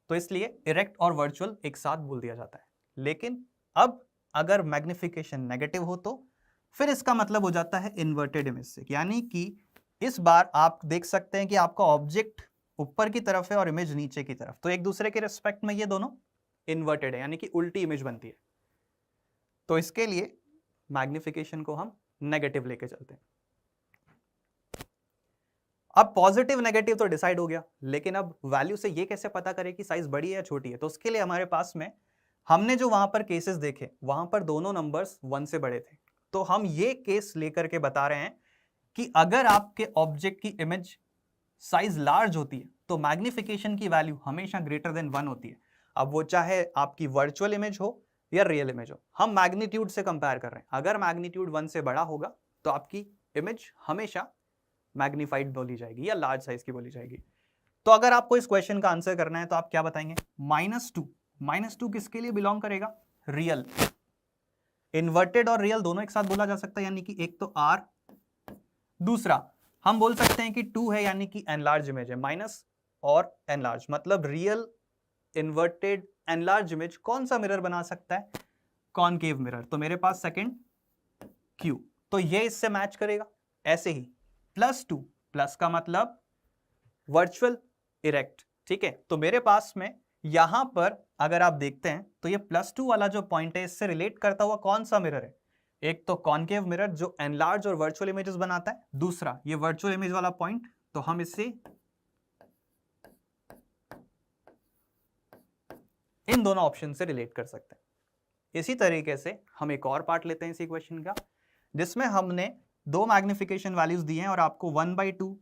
A: तो इसलिए इरेक्ट और वर्चुअल एक साथ बोल दिया जाता है। लेकिन अब अगर मैग्निफिकेशन नेगेटिव हो तो फिर इसका मतलब हो जाता है इन्वर्टेड इमेज से, यानी कि इस बार आप देख सकते हैं कि आपका ऑब्जेक्ट ऊपर की तरफ है और इमेज नीचे की तरफ, तो एक दूसरे के रिस्पेक्ट में ये दोनों इन्वर्टेड है, यानी कि उल्टी इमेज बनती है। तो इसके लिए मैग्निफिकेशन को हम नेगेटिव लेके चलते हैं। अब पॉजिटिव नेगेटिव तो डिसाइड हो गया, लेकिन अब वैल्यू से ये कैसे पता करें कि साइज बड़ी है या छोटी है। तो उसके लिए हमारे पास में हमने जो वहां पर केसेस देखे वहां पर दोनों नंबर्स 1 से बड़े थे, तो हम ये केस लेकर के बता रहे हैं कि अगर आपके ऑब्जेक्ट की इमेज साइज लार्ज होती है तो मैग्निफिकेशन की वैल्यू हमेशा ग्रेटर देन 1 होती है। अब वो चाहे आपकी वर्चुअल इमेज हो या रियल इमेज हो, हम मैग्नीट्यूड से कंपेयर कर रहे हैं। अगर मैग्नीट्यूड 1 से बड़ा होगा तो आपकी इमेज हमेशा मैग्नीफाइड बोली जाएगी या लार्ज साइज की बोली जाएगी। तो अगर आपको इस क्वेश्चन का आंसर करना है तो आप क्या बताएंगे? -2 किसके लिए बिलोंग करेगा? रियल। इन्वर्टेड और रियल दोनों एक साथ बोला जा सकता है, यानी कि एक तो R, दूसरा हम बोल सकते हैं कि 2 है यानी कि एनलार्ज इमेज है, माइनस और एनलार्ज मतलब रियल, इन्वर्टेड, एनलार्ज इमेज कौन सा मिरर बना सकता है? Concave mirror. तो मेरे पास सेकंड Q, तो ये इससे मैच करेगा। ऐसे ही +2, प्लस का मतलब वर्चुअल इरेक्ट, ठीक है। तो मेरे पास में यहां पर अगर आप देखते हैं तो ये +2 वाला जो पॉइंट है इससे रिलेट करता हुआ कौन सा मिरर है? एक तो कॉनकेव मिरर जो एनलार्ज और वर्चुअल इमेजेस बनाता है, दूसरा ये वर्चुअल इमेज वाला पॉइंट, तो हम इससे इन दोनों ऑप्शन से रिलेट कर सकते हैं। इसी तरीके से हम एक और पार्ट लेते हैं इसी क्वेश्चन का, जिसमें हमने दो मैग्निफिकेशन वैल्यूज दिए हैं और आपको 1/2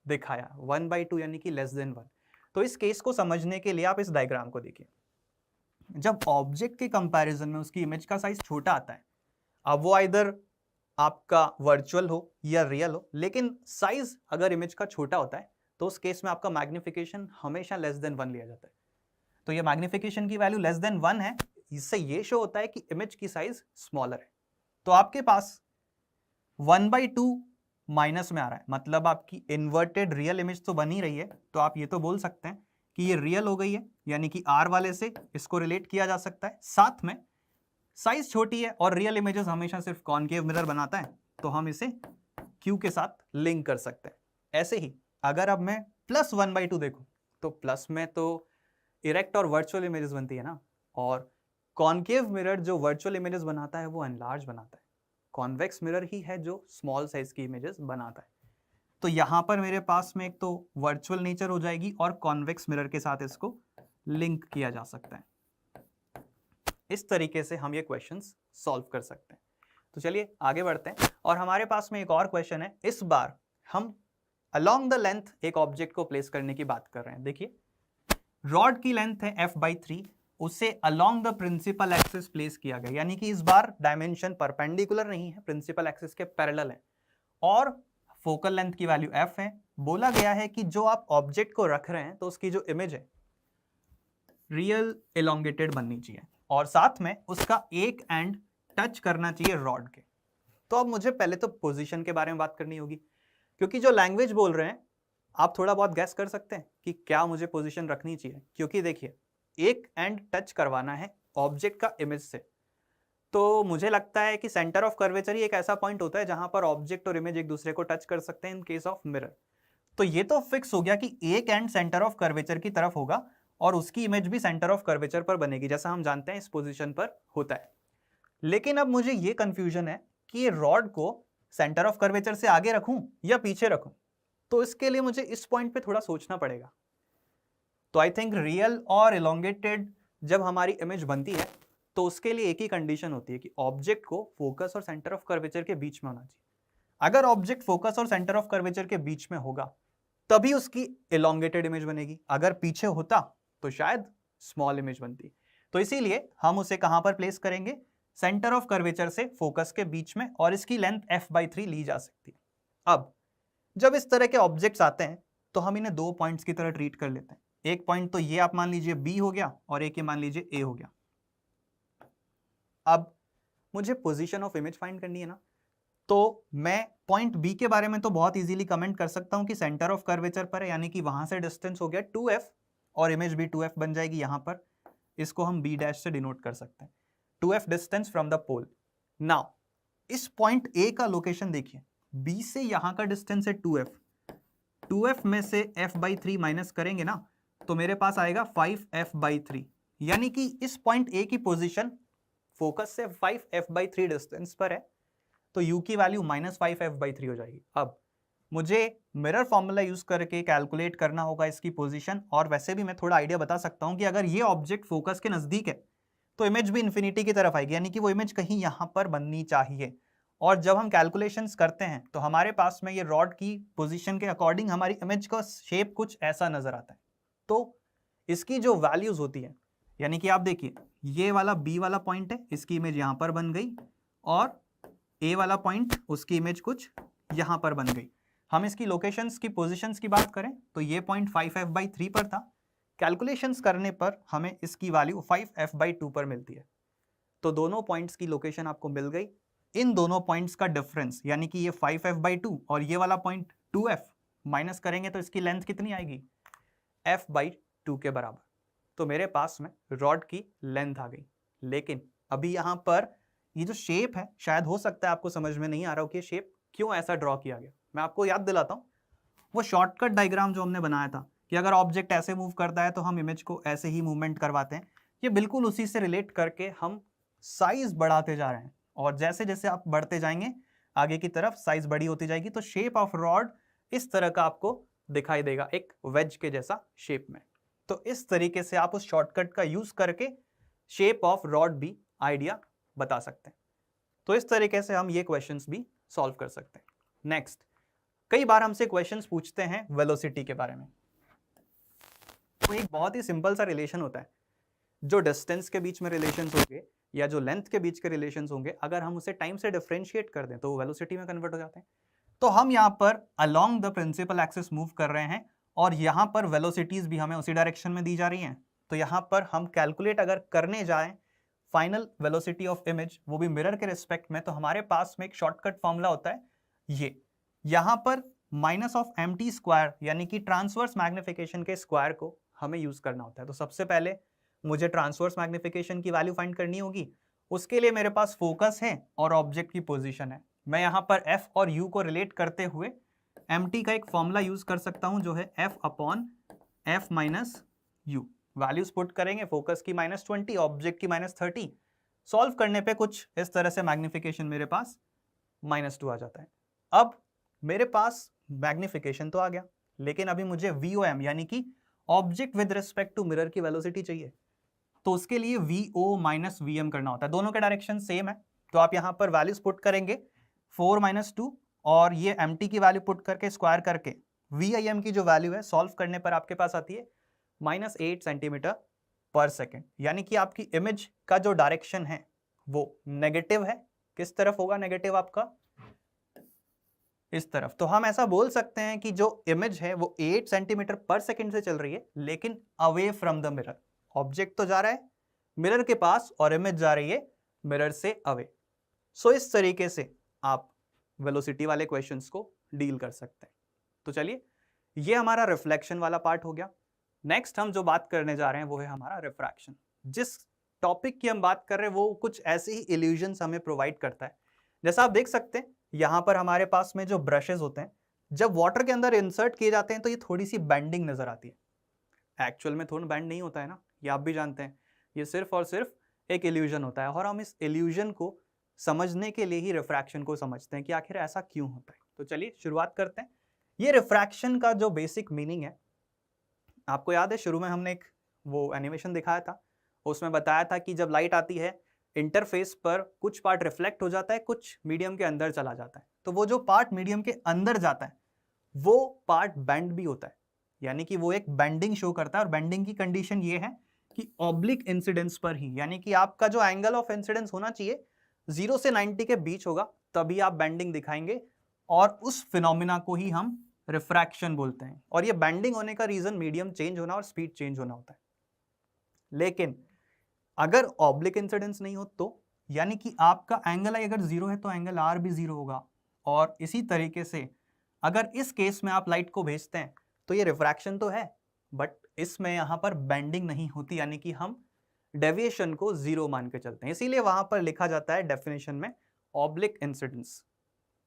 A: दिखाया, 1/2 यानी कि <1। तो इस केस को समझने के लिए आप इस डायग्राम को देखिए। जब ऑब्जेक्ट के कंपैरिजन में उसकी इमेज का साइज छोटा आता है, अब वो आइदर आपका वर्चुअल हो या रियल हो, लेकिन साइज अगर इमेज का छोटा होता है तो उस केस में आपका मैग्निफिकेशन हमेशा <1 लिया जाता है। तो ये मैग्निफिकेशन की वैल्यू <1 है, इससे ये शो होता है कि इमेज की साइज स्मॉलर है। तो आपके पास 1/2 माइनस में आ रहा है, मतलब आपकी इन्वर्टेड रियल इमेज तो बन ही रही है, तो आप ये तो बोल सकते हैं कि ये रियल हो गई है, यानी कि R वाले से इसको रिलेट किया जा सकता है। साथ में साइज छोटी है और रियल इमेजेस हमेशा सिर्फ कॉनकेव मिरर बनाता है, तो हम इसे Q के साथ लिंक कर सकते हैं। ऐसे ही अगर अब मैं +1/2 देखूं, तो प्लस में तो इरेक्ट और वर्चुअल इमेजेस बनती है ना, और कॉनकेव मिरर जो वर्चुअल इमेजेस बनाता है वो एनलार्ज बनाता है। कॉन्वेक्स मिरर ही है जो स्मॉल साइज की इमेजेस बनाता है। तो यहां पर मेरे पास में एक तो वर्चुअल नेचर हो जाएगी और कॉन्वेक्स मिरर के साथ इसको लिंक किया जा सकता है। इस तरीके से हम ये क्वेश्चंस सॉल्व कर सकते हैं। तो चलिए आगे बढ़ते हैं, और हमारे पास में एक और क्वेश्चन है। इस बार हम अलोंग द लेंथ एक ऑब्जेक्ट को प्लेस करने की बात कर रहे हैं। देखिए, रॉड की लेंथ है f/3, उसे along the principal axis place किया गया, यानी कि इस बार डायमेंशन परपेंडिकुलर नहीं है, प्रिंसिपल एक्सिस के पैरेलल है, और फोकल लेंथ की वैल्यू f है। बोला गया है कि जो आप ऑब्जेक्ट को रख रहे हैं तो उसकी जो इमेज है रियल एलोंगेटेड बननी चाहिए, और साथ में उसका एक एंड टच करना चाहिए रॉड के। तो अब मुझे पहले तो पोजीशन के बारे में बात करनी होगी, क्योंकि जो लैंग्वेज बोल रहे हैं आप थोड़ा बहुत गैस कर सकते हैं कि क्या मुझे पोजीशन रखनी चाहिए। क्योंकि देखिए, एक एंड टच करवाना है ऑब्जेक्ट का इमेज से, तो मुझे लगता है कि सेंटर ऑफ कर्वेचर ही एक ऐसा पॉइंट होता है जहां पर ऑब्जेक्ट और इमेज एक दूसरे को टच कर सकते हैं इन केस ऑफ मिरर। तो ये तो फिक्स हो गया कि एक एंड सेंटर ऑफ कर्वेचर की तरफ होगा और उसकी इमेज भी सेंटर ऑफ कर्वेचर पर बनेगी, जैसा हम जानते हैं इस पोजीशन पर होता है। लेकिन अब मुझे ये कंफ्यूजन है कि ये रॉड को सेंटर ऑफ कर्वेचर से आगे रखूं या पीछे रखूं। तो इसके लिए मुझे इस पॉइंट पे थोड़ा सोचना पड़ेगा। तो आई थिंक रियल और एलोंगेटेड जब हमारी इमेज बनती है तो उसके लिए एक ही कंडीशन होती है कि ऑब्जेक्ट को फोकस और सेंटर ऑफ कर्वेचर के बीच में होना चाहिए। अगर ऑब्जेक्ट फोकस और सेंटर ऑफ कर्वेचर के बीच में होगा तभी उसकी एलोंगेटेड इमेज बनेगी, अगर पीछे होता तो शायद स्मॉल इमेज बनती। तो इसीलिए हम उसे कहां पर प्लेस करेंगे? सेंटर ऑफ कर्वेचर से फोकस के बीच में, और इसकी लेंथ f/3 ली जा सकती है। अब जब इस तरह के ऑब्जेक्ट्स आते हैं तो हम इन्हें दो पॉइंट्स की तरह ट्रीट कर लेते हैं। एक पॉइंट तो ये आप मान लीजिए B हो गया, और एक ये मान लीजिए A हो गया। अब मुझे पोजीशन ऑफ इमेज फाइंड करनी है ना, तो मैं पॉइंट B के बारे में तो बहुत इजीली कमेंट कर सकता हूं कि सेंटर ऑफ कर्वेचर पर है, यानी कि वहां से डिस्टेंस हो गया 2f, और इमेज भी 2f बन जाएगी। यहां पर इसको हम B' से डिनोट कर सकते हैं, 2f distance from the pole. Now इस पॉइंट A का लोकेशन देखिए, B से यहां का डिस्टेंस है 2f, 2f में से f/3 माइनस करेंगे ना तो मेरे पास आएगा 5f/3, यानी कि इस पॉइंट A की पोजीशन फोकस से 5f/3 डिस्टेंस पर है, तो u की वैल्यू -5f/3 हो जाएगी। अब मुझे मिरर फॉर्मूला यूज करके कैलकुलेट करना होगा इसकी पोजीशन, और वैसे भी मैं थोड़ा आइडिया बता सकता हूं कि अगर ये ऑब्जेक्ट फोकस के नजदीक है तो इमेज भी इन्फिनिटी की तरफ आएगी, यानी कि वो इमेज कहीं यहां पर बननी चाहिए। और जब हम कैलकुलेशंस करते हैं तो हमारे पास में ये रॉड की पोजीशन के अकॉर्डिंग हमारी इमेज का शेप कुछ ऐसा नजर आता है। तो इसकी जो वैल्यूज होती है, यानी कि आप देखिए ये वाला B वाला पॉइंट है, इसकी इमेज यहां पर बन गई, और A वाला पॉइंट उसकी इमेज कुछ यहां पर बन गई। हम इसकी लोकेशंस की पोजीशंस की बात करें तो ये पॉइंट 5f/3 पर था, कैलकुलेशंस करने पर हमें इसकी वैल्यू 5f/2 पर मिलती है। तो दोनों पॉइंट्स की लोकेशन आपको मिल गई। इन दोनों पॉइंट्स का डिफरेंस यानी कि ये 5f/2 और ये वाला पॉइंट 2f माइनस करेंगे तो इसकी लेंथ कितनी आएगी, f/2 के बराबर। तो मेरे पास में रॉड की लेंथ आ गई। लेकिन अभी यहाँ पर ये जो शेप है, शायद हो सकता है आपको समझ में नहीं आ रहा हो कि शेप क्यों ऐसा ड्रॉ किया गया। मैं आपको याद दिलाता हूँ, वो शॉर्टकट डायग्राम जो हमने बनाया था कि अगर ऑब्जेक्ट ऐसे मूव करता है तो हम इमेज को ऐसे ही मूवमेंट करवाते हैं, ये बिल्कुल उसी से रिलेट करके हम साइज बढ़ाते जा रहे हैं। और जैसे जैसे आप बढ़ते जाएंगे आगे की तरफ साइज बड़ी होती जाएगी, तो शेप ऑफ रॉड इस तरह का आपको दिखाई देगा, एक वेज के जैसा शेप में। तो इस तरीके से आप उस शॉर्टकट का यूज करके शेप ऑफ रॉड भी आइडिया बता सकते हैं। तो इस तरीके से हम ये क्वेश्चंस भी सॉल्व कर सकते हैं। नेक्स्ट, कई बार हमसे क्वेश्चंस पूछते हैं वेलोसिटी के बारे में। तो एक बहुत ही सिंपल सा रिलेशन होता है, जो डिस्टेंस के बीच में रिलेशंस होंगे या जो लेंथ के बीच के रिलेशंस होंगे, अगर हम उसे टाइम से डिफरेंशिएट कर दें तो वो वेलोसिटी में कन्वर्ट हो जाते हैं। तो हम यहाँ पर along the principal axis move कर रहे हैं और यहाँ पर वेलोसिटीज भी हमें उसी डायरेक्शन में दी जा रही हैं। तो यहाँ पर हम कैलकुलेट अगर करने जाएं फाइनल वेलोसिटी ऑफ इमेज, वो भी मिरर के रिस्पेक्ट में, तो हमारे पास में एक शॉर्टकट फॉर्मूला होता है ये, यहाँ पर माइनस ऑफ mt स्क्वायर यानी कि ट्रांसवर्स मैग्निफिकेशन के स्क्वायर को हमें यूज करना होता है। तो सबसे पहले मुझे ट्रांसवर्स मैग्निफिकेशन की वैल्यू फाइंड करनी होगी। उसके लिए मेरे पास फोकस है और ऑब्जेक्ट की पोजीशन है। मैं यहाँ पर f और u को रिलेट करते हुए mt का एक फॉर्मूला यूज कर सकता हूं, जो है f/f minus u। Values put करेंगे, फोकस की -20, ऑब्जेक्ट की -30। सॉल्व करने पे कुछ इस तरह से मैग्निफिकेशन मेरे पास -2 आ जाता है। अब मेरे पास मैग्निफिकेशन तो आ गया, लेकिन अभी मुझे VOM यानी कि object with respect to mirror की वेलोसिटी चाहिए। तो उसके लिए VO माइनस VM करना होता है। दोनों के डायरेक्शन सेम है, तो आप यहाँ पर वैल्यूज पुट करेंगे 4 - 2 और ये mt की वैल्यू पुट करके स्क्वायर करके VIM की जो वैल्यू है सॉल्व करने पर आपके पास आती है -8 सेंटीमीटर पर सेकेंड। यानी कि आपकी इमेज का जो डायरेक्शन है वो नेगेटिव है। किस तरफ होगा नेगेटिव आपका, इस तरफ। तो हम ऐसा बोल सकते हैं कि जो इमेज है वो 8 सेंटीमीटर पर सेकेंड से चल रही है, लेकिन away from the mirror. Object तो जा रहा है मिरर के पास और इमेज जा रही है मिरर से अवे। सो इस तरीके से आप वेलोसिटी वाले क्वेश्चंस को डील कर सकते हैं। तो चलिए, ये हमारा रिफ्लेक्शन वाला पार्ट हो गया। नेक्स्ट हम जो बात करने जा रहे हैं वो है हमारा रिफ्रैक्शन। जिस टॉपिक की हम बात कर रहे हैं वो कुछ ऐसे ही इल्यूजन्स हमें प्रोवाइड करता है। जैसा आप देख सकते हैं यहाँ पर हमारे पास में जो ब्रशेस होते हैं, जब वाटर के अंदर इंसर्ट किए जाते हैं तो ये थोड़ी सी बेंडिंग नजर आती है। एक्चुअल में थोड़ा बेंड नहीं होता है ना, ये आप भी जानते हैं। ये सिर्फ और सिर्फ एक इल्यूजन होता है, और हम इस इल्यूजन को समझने के लिए ही रिफ्रैक्शन को समझते हैं कि आखिर ऐसा क्यों होता है। तो चलिए शुरुआत करते हैं। ये रिफ्रैक्शन का जो बेसिक मीनिंग है, आपको याद है शुरू में हमने एक वो एनिमेशन दिखाया था, उसमें बताया था कि जब लाइट आती है इंटरफेस पर कुछ पार्ट रिफ्लेक्ट हो जाता है, कुछ मीडियम के अंदर चला जाता है। तो वो जो पार्ट मीडियम के अंदर जाता है वो पार्ट बेंड भी होता है, यानी कि वो एक बेंडिंग शो करता है। और बेंडिंग की कंडीशन ये है कि ऑब्लिक इंसिडेंस पर ही, यानी कि आपका जो एंगल ऑफ इंसिडेंस होना चाहिए 0 से 90 के बीच होगा, तभी आप बेंडिंग दिखाएंगे। और उस फिनोमिना को ही हम रिफ्रैक्शन बोलते हैं। और ये बेंडिंग होने का रीजन मीडियम चेंज होना और स्पीड चेंज होना होता है। लेकिन अगर ऑब्लिक इंसिडेंस नहीं हो तो, यानी कि आपका एंगल आई अगर 0 है तो एंगल आर भी 0 होगा। और इसी तरीके से अगर इस केस में आप लाइट को भेजते हैं तो ये रिफ्रैक्शन तो है, बट इसमें यहाँ पर बेंडिंग नहीं होती, यानी कि हम डेविएशन को 0 मान के चलते हैं। इसीलिए वहां पर लिखा जाता है डेफिनेशन में ऑब्लिक इंसिडेंस।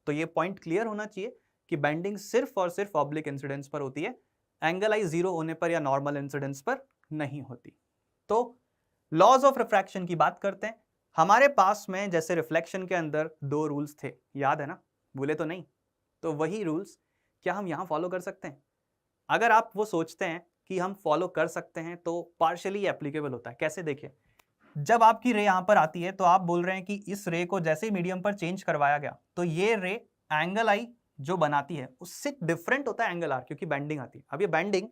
A: तो ये पॉइंट क्लियर होना चाहिए कि बेंडिंग सिर्फ और सिर्फ ऑब्लिक इंसिडेंस पर होती है, एंगल आई 0 होने पर या नॉर्मल इंसिडेंस पर नहीं होती। तो लॉज ऑफ रिफ्रैक्शन की बात करते हैं। हमारे पास में जैसे रिफ्लेक्शन के अंदर 2 रूल्स थे, याद है ना, भूले तो नहीं? तो वही रूल्स क्या हम यहां फॉलो कर सकते हैं? अगर आप वो सोचते हैं कि हम फॉलो कर सकते हैं तो पार्शियली एप्लीकेबल होता है। कैसे? देखिए, जब आपकी रे यहां पर आती है तो आप बोल रहे हैं कि इस रे को जैसे ही मीडियम पर चेंज करवाया गया तो ये रे एंगल आई जो बनाती है उससे डिफरेंट होता है एंगल आर, क्योंकि बेंडिंग आती है। अब ये बेंडिंग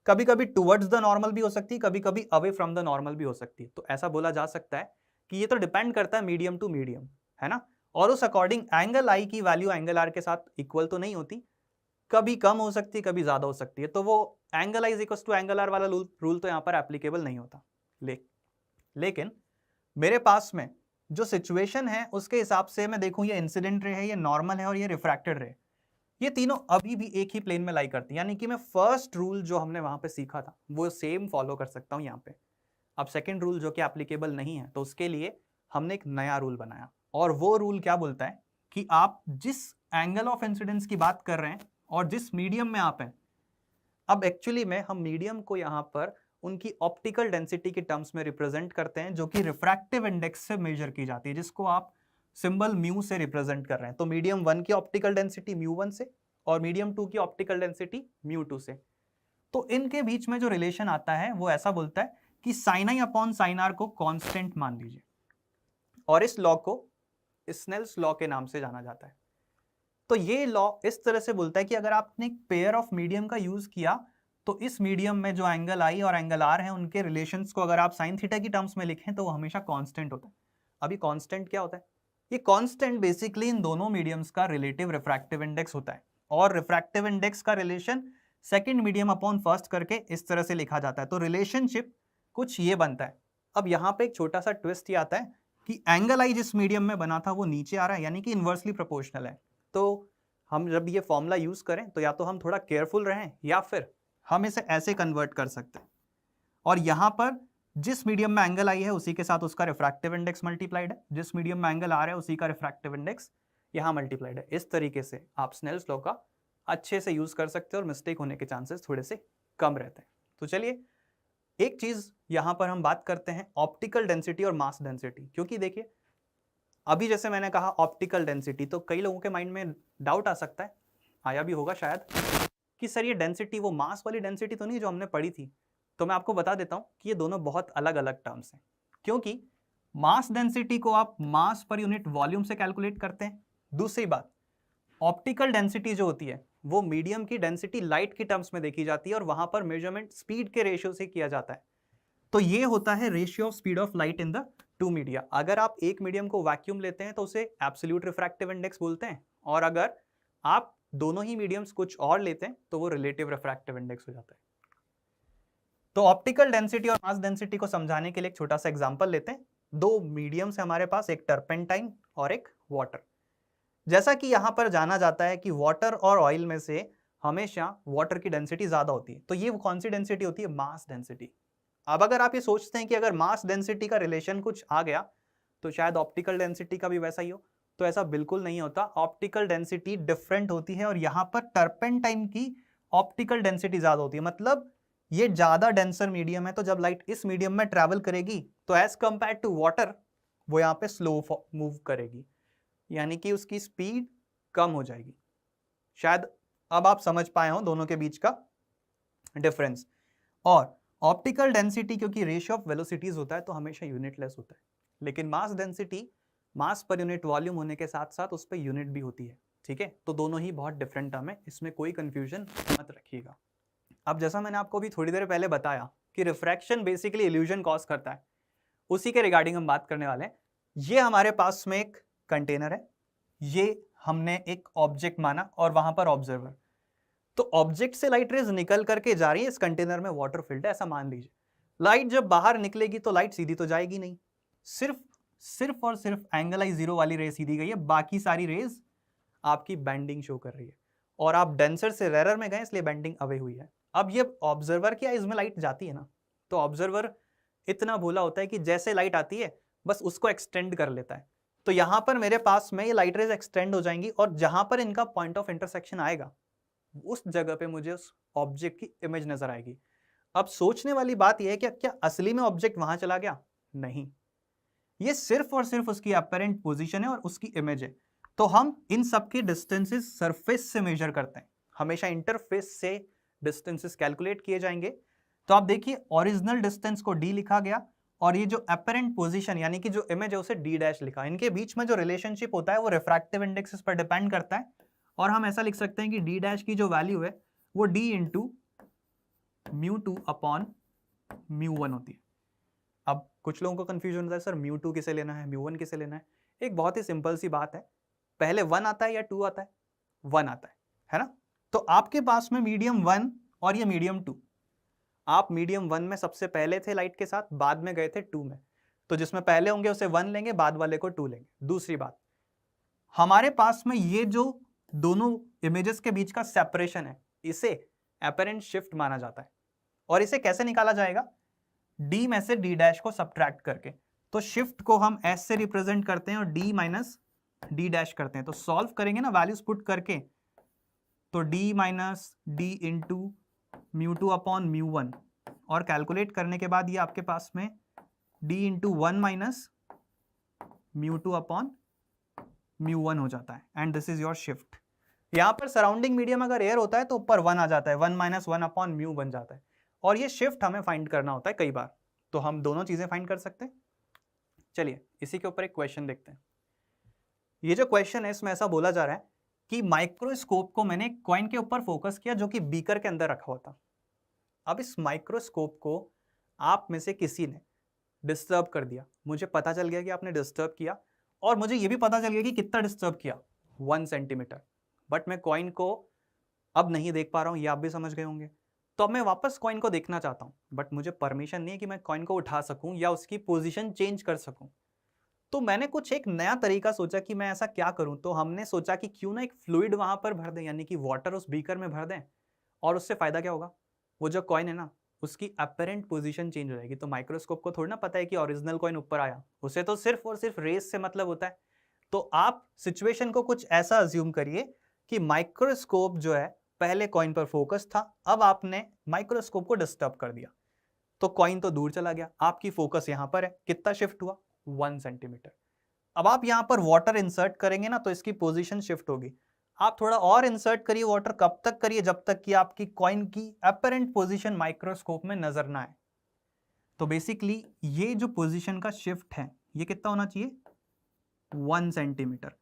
A: कभी कभी टुवर्ड्स द नॉर्मल भी हो सकती है, कभी कभी अवे फ्रॉम द नॉर्मल भी हो सकती है। तो ऐसा बोला जा सकता है कि ये तो डिपेंड करता है मीडियम टू मीडियम, है ना। और उस अकॉर्डिंग एंगल आई की वैल्यू एंगल आर के साथ इक्वल तो नहीं होती, कभी कम हो सकती है, कभी ज्यादा हो सकती है। तो वो angle I is equal to angle R वाला रूल तो यहाँ पर एप्लीकेबल नहीं होता। लेकिन मेरे पास में जो सिचुएशन है उसके हिसाब से मैं देखूं ये इंसिडेंट रे है, ये नॉर्मल है और ये रिफ्रैक्टेड रे, ये तीनों अभी भी एक ही प्लेन में लाई करती है, यानी कि मैं फर्स्ट रूल जो हमने वहां पे सीखा था वो सेम फॉलो कर सकता हूं यहाँ पे। अब सेकंड रूल जो कि एप्लीकेबल नहीं है, तो उसके लिए हमने एक नया रूल बनाया, और वो रूल क्या बोलता है कि आप जिस एंगल ऑफ इंसिडेंस की बात कर रहे हैं और जिस मीडियम में आप हैं, अब एक्चुअली में हम मीडियम को यहाँ पर उनकी ऑप्टिकल डेंसिटी के टर्म्स में रिप्रेजेंट करते हैं, जो कि रिफ्रैक्टिव इंडेक्स से मेजर की जाती है, जिसको आप सिंबल म्यू से रिप्रेजेंट कर रहे हैं। तो मीडियम 1 की ऑप्टिकल डेंसिटी μ1 से और मीडियम 2 की ऑप्टिकल डेंसिटी μ2 से। तो इनके बीच में जो रिलेशन आता है वो ऐसा बोलता है कि sine I upon sine R को कांस्टेंट मान लीजिए, और इस लॉ को स्नेल्स लॉ के नाम से जाना जाता है। तो ये लॉ इस तरह से बोलता है कि अगर आपने एक पेयर ऑफ मीडियम का यूज किया तो इस मीडियम में जो एंगल आई और एंगल आर है उनके रिलेशंस को अगर आप साइन थीटा की टर्म्स में लिखें तो वो हमेशा कांस्टेंट होता है। अभी कांस्टेंट क्या होता है? ये कांस्टेंट बेसिकली इन दोनों मीडियम्स का रिलेटिव रिफ्रैक्टिव इंडेक्स होता है, और रिफ्रैक्टिव इंडेक्स का relation second medium upon first करके इस तरह से लिखा जाता है। तो रिलेशनशिप कुछ ये बनता है। अब यहाँ पे एक छोटा सा ट्विस्ट ये आता है कि एंगल आई जिस मीडियम में बना था वो नीचे आ रहा है, यानी कि इनवर्सली प्रोपोर्शनल है। तो हम जब ये फॉर्मूला यूज करें तो या तो हम थोड़ा केयरफुल रहें या फिर हम इसे ऐसे कन्वर्ट कर सकते हैं, और यहाँ पर जिस मीडियम में एंगल आई है उसी के साथ उसका रिफ्रैक्टिव इंडेक्स मल्टीप्लाइड है, जिस मीडियम में एंगल आ रहा है उसी का रिफ्रैक्टिव इंडेक्स यहाँ मल्टीप्लाइड है। इस तरीके से आप स्नेल्स लॉ का अच्छे से यूज कर सकते हैं और मिस्टेक होने के चांसेस थोड़े से कम रहते हैं। तो चलिए एक चीज यहाँ पर हम बात करते हैं ऑप्टिकल डेंसिटी और मास डेंसिटी, क्योंकि देखिए अभी जैसे मैंने कहा ऑप्टिकल डेंसिटी, तो कई लोगों के माइंड में डाउट आ सकता है, आया भी होगा शायद, कि सर ये डेंसिटी वो मास वाली डेंसिटी तो नहीं जो हमने पढ़ी थी। तो मैं आपको बता देता हूं कि ये दोनों बहुत अलग अलग टर्म्स हैं, क्योंकि मास डेंसिटी को आप मास पर यूनिट वॉल्यूम से कैलकुलेट करते हैं। दूसरी बात, ऑप्टिकल डेंसिटी जो होती है वो मीडियम की डेंसिटी लाइट की टर्म्स में देखी जाती है, और वहां पर मेजरमेंट स्पीड के रेशियो से किया जाता है। तो ये होता है ratio of speed of light in the two media. अगर आप एक मीडियम को वैक्यूम लेते हैं तो उसे एब्सोल्यूट रिफ्रैक्टिव इंडेक्स बोलते हैं, और अगर आप दोनों ही मीडियम्स कुछ और लेते हैं तो वो रिलेटिव रिफ्रैक्टिव इंडेक्स हो जाता है। तो ऑप्टिकल डेंसिटी और मास डेंसिटी को समझाने के लिए एक छोटा सा एग्जांपल लेते हैं। दो मीडियम्स है हमारे पास, एक टर्पेंटाइन और एक वाटर। जैसा कि यहां पर जाना जाता है कि वाटर और ऑयल में से हमेशा वाटर की डेंसिटी ज्यादा होती है, तो ये कौन सी डेंसिटी होती है? Mass density. अब अगर आप ये सोचते हैं कि अगर मास डेंसिटी का रिलेशन कुछ आ गया तो शायद ऑप्टिकल डेंसिटी का भी वैसा ही हो, तो ऐसा बिल्कुल नहीं होता। ऑप्टिकल डेंसिटी डिफरेंट होती है, और यहां पर टर्पेंटाइन की ऑप्टिकल डेंसिटी ज्यादा होती है, मतलब ये ज्यादा डेंसर मीडियम है, तो जब लाइट इस मीडियम में ट्रैवल करेगी तो एज कंपेयर टू वाटर वो यहाँ पे स्लो मूव करेगी, यानी कि उसकी स्पीड कम हो जाएगी। शायद अब आप समझ पाए हो दोनों के बीच का डिफरेंस। और ऑप्टिकल डेंसिटी क्योंकि रेशियो ऑफ वेलोसिटीज होता है तो हमेशा यूनिटलेस होता है, लेकिन mass density mass per unit volume होने के साथ साथ उस पर यूनिट भी होती है। ठीक है, तो दोनों ही बहुत डिफरेंट टर्म है, इसमें कोई कंफ्यूजन मत रखिएगा। अब जैसा मैंने आपको भी थोड़ी देर पहले बताया कि रिफ्रैक्शन बेसिकली इल्यूजन कॉज करता है, उसी के रिगार्डिंग हम बात करने वाले हैं। ये हमारे पास में एक कंटेनर है, ये हमने एक ऑब्जेक्ट माना और वहां पर ऑब्जर्वर, तो ऑब्जेक्ट से लाइट रेज निकल करके जा रही है, इस कंटेनर में वाटर फिल्ड है ऐसा मान लीजिए। लाइट जब बाहर निकलेगी तो लाइट सीधी तो जाएगी नहीं, सिर्फ और सिर्फ एंगल आई जीरो वाली रेज सीधी गई है, बाकी सारी रेज आपकी बेंडिंग शो कर रही है, और आप डेंसर से रेरर में गए इसलिए बेंडिंग अवे हुई है। अब ये ऑब्जर्वर की आइज में लाइट जाती है ना, तो ऑब्जर्वर इतना भोला होता है कि जैसे लाइट आती है बस उसको एक्सटेंड कर लेता है। तो यहां पर मेरे पास में ये लाइट रेज एक्सटेंड हो जाएंगी, और जहां पर इनका पॉइंट ऑफ इंटरसेक्शन आएगा उस जगह पे मुझे उस ऑब्जेक्ट की इमेज नजर आएगी। अब सोचने वाली बात यह है कि क्या असली में ऑब्जेक्ट वहां चला गया? नहीं, ये सिर्फ और सिर्फ उसकी अपरेंट पोजीशन है और उसकी इमेज है। तो हम इन सब के डिस्टेंसेस सरफेस से मेजर करते हैं, हमेशा इंटरफेस से डिस्टेंसेस कैलकुलेट किए जाएंगे। तो आप देखिए ओरिजिनल डिस्टेंस को d लिखा गया, और ये जो अपरेंट पोजीशन यानी कि जो इमेज है उसे d डैश लिखा। इनके बीच में जो रिलेशनशिप होता है वो रिफ्रैक्टिव इंडेक्स पर डिपेंड करता है, और हम ऐसा लिख सकते हैं कि d डैश की जो वैल्यू है वो d इंटू μ2 अपॉन μ1 होती है। अब कुछ लोगों को कंफ्यूजन होता है, सर μ2 किसे लेना है, μ1 किसे लेना है? एक बहुत ही सिंपल सी बात है, पहले 1 आता है या 2 आता है? 1 आता है ना? तो आपके पास में मीडियम 1 और ये मीडियम 2, आप मीडियम 1 में सबसे पहले थे लाइट के साथ, बाद में गए थे 2 में, तो जिसमें पहले होंगे उसे 1 लेंगे, बाद वाले को 2 लेंगे। दूसरी बात, हमारे पास में ये जो दोनों इमेजेस के बीच का सेपरेशन है, इसे एपरेंट शिफ्ट माना जाता है। और इसे कैसे निकाला जाएगा? d में से d डैश को सब्ट्रैक्ट करके। तो शिफ्ट को हम s से रिप्रेजेंट करते हैं और d माइनस d डैश करते हैं। तो सॉल्व करेंगे ना वैल्यूज पुट करके, तो d minus d into mu 2 upon mu 1, और कैलकुलेट करने के बाद ये आपके पास में d into 1 minus mu 2 upon mu 1 हो जाता है। And this is your shift. यहाँ पर सराउंडिंग मीडियम अगर एयर होता है तो ऊपर 1 आ जाता है, 1 माइनस 1 अपॉन म्यू बन जाता है। और ये शिफ्ट हमें फाइंड करना होता है कई बार, तो हम दोनों चीजें फाइंड कर सकते हैं। चलिए इसी के ऊपर एक क्वेश्चन देखते हैं। ये जो क्वेश्चन है इसमें ऐसा बोला जा रहा है कि माइक्रोस्कोप को मैंने कॉइन के ऊपर फोकस किया जो कि बीकर के अंदर रखा हुआ था। अब इस माइक्रोस्कोप को आप में से किसी ने डिस्टर्ब कर दिया, मुझे पता चल गया कि आपने डिस्टर्ब किया, और मुझे ये भी पता चल गया कि कितना डिस्टर्ब किया, 1 सेंटीमीटर। बट मैं कॉइन को अब नहीं देख पा रहा हूं, ये आप भी समझ गए होंगे। तो अब मैं वापस कॉइन को देखना चाहता हूं, बट मुझे परमिशन नहीं है कि मैं कॉइन को उठा सकूं या उसकी पोजीशन चेंज कर सकूं। तो मैंने कुछ एक नया तरीका सोचा कि मैं ऐसा क्या करूं। तो हमने सोचा कि क्यों ना एक फ्लूइड वहां पर भर दें, यानी कि वाटर उस बीकर में भर दें, और उससे फायदा क्या होगा, वो जो कॉइन है ना उसकी अपरेंट पोजीशन चेंज हो जाएगी। तो माइक्रोस्कोप को थोड़ी ना पता है कि ओरिजिनल कॉइन ऊपर आया, उसे तो सिर्फ और सिर्फ रेस से मतलब होता है। तो आप सिचुएशन को कुछ ऐसा अज्यूम करिए कि माइक्रोस्कोप जो है पहले कॉइन पर फोकस था, अब आपने माइक्रोस्कोप को डिस्टर्ब कर दिया, तो कॉइन तो दूर चला गया, आपकी फोकस यहां पर है। कितना शिफ्ट हुआ? 1 सेंटीमीटर। अब आप यहां पर वाटर इंसर्ट करेंगे ना तो इसकी पोजीशन शिफ्ट होगी। आप थोड़ा और इंसर्ट करिए वाटर, कब तक करिए? जब तक कि आपकी कॉइन की अपरेंट पोजीशन माइक्रोस्कोप में नजर ना आए। तो बेसिकली ये जो पोजीशन का शिफ्ट है ये कितना होना चाहिए? 1 सेंटीमीटर।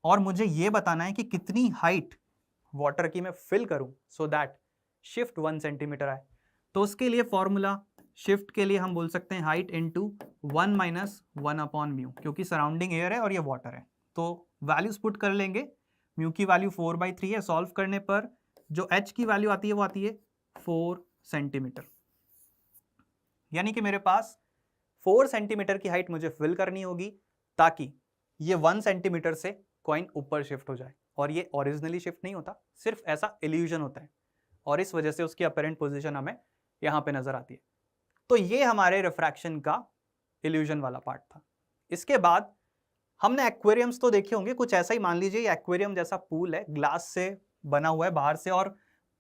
A: और मुझे ये बताना है कि कितनी हाइट वाटर की मैं फिल करूं सो दैट शिफ्ट 1 सेंटीमीटर आए। तो उसके लिए फॉर्मूला शिफ्ट के लिए हम बोल सकते हैं height into 1 minus 1 upon mu, क्योंकि सराउंडिंग एयर है और ये वाटर है। तो वैल्यूज पुट कर लेंगे। म्यू की वैल्यू 4/3 है, सॉल्व करने पर जो एच की वैल्यू आती है वो आती है 4 सेंटीमीटर। यानी कि मेरे पास 4 सेंटीमीटर की हाइट मुझे फिल करनी होगी ताकि ये 1 सेंटीमीटर से कॉइन ऊपर शिफ्ट हो जाए। और ये ओरिजिनली शिफ्ट नहीं होता, सिर्फ ऐसा इल्यूजन होता है, और इस वजह से उसकी अपरेंट पोजीशन हमें यहां पे नजर आती है। तो ये हमारे रिफ्रैक्शन का इल्यूजन वाला पार्ट था। इसके बाद हमने एक्वेरियम्स तो देखे होंगे, कुछ ऐसा ही मान लीजिए एक्वेरियम जैसा पूल है, ग्लास से बना हुआ है बाहर से और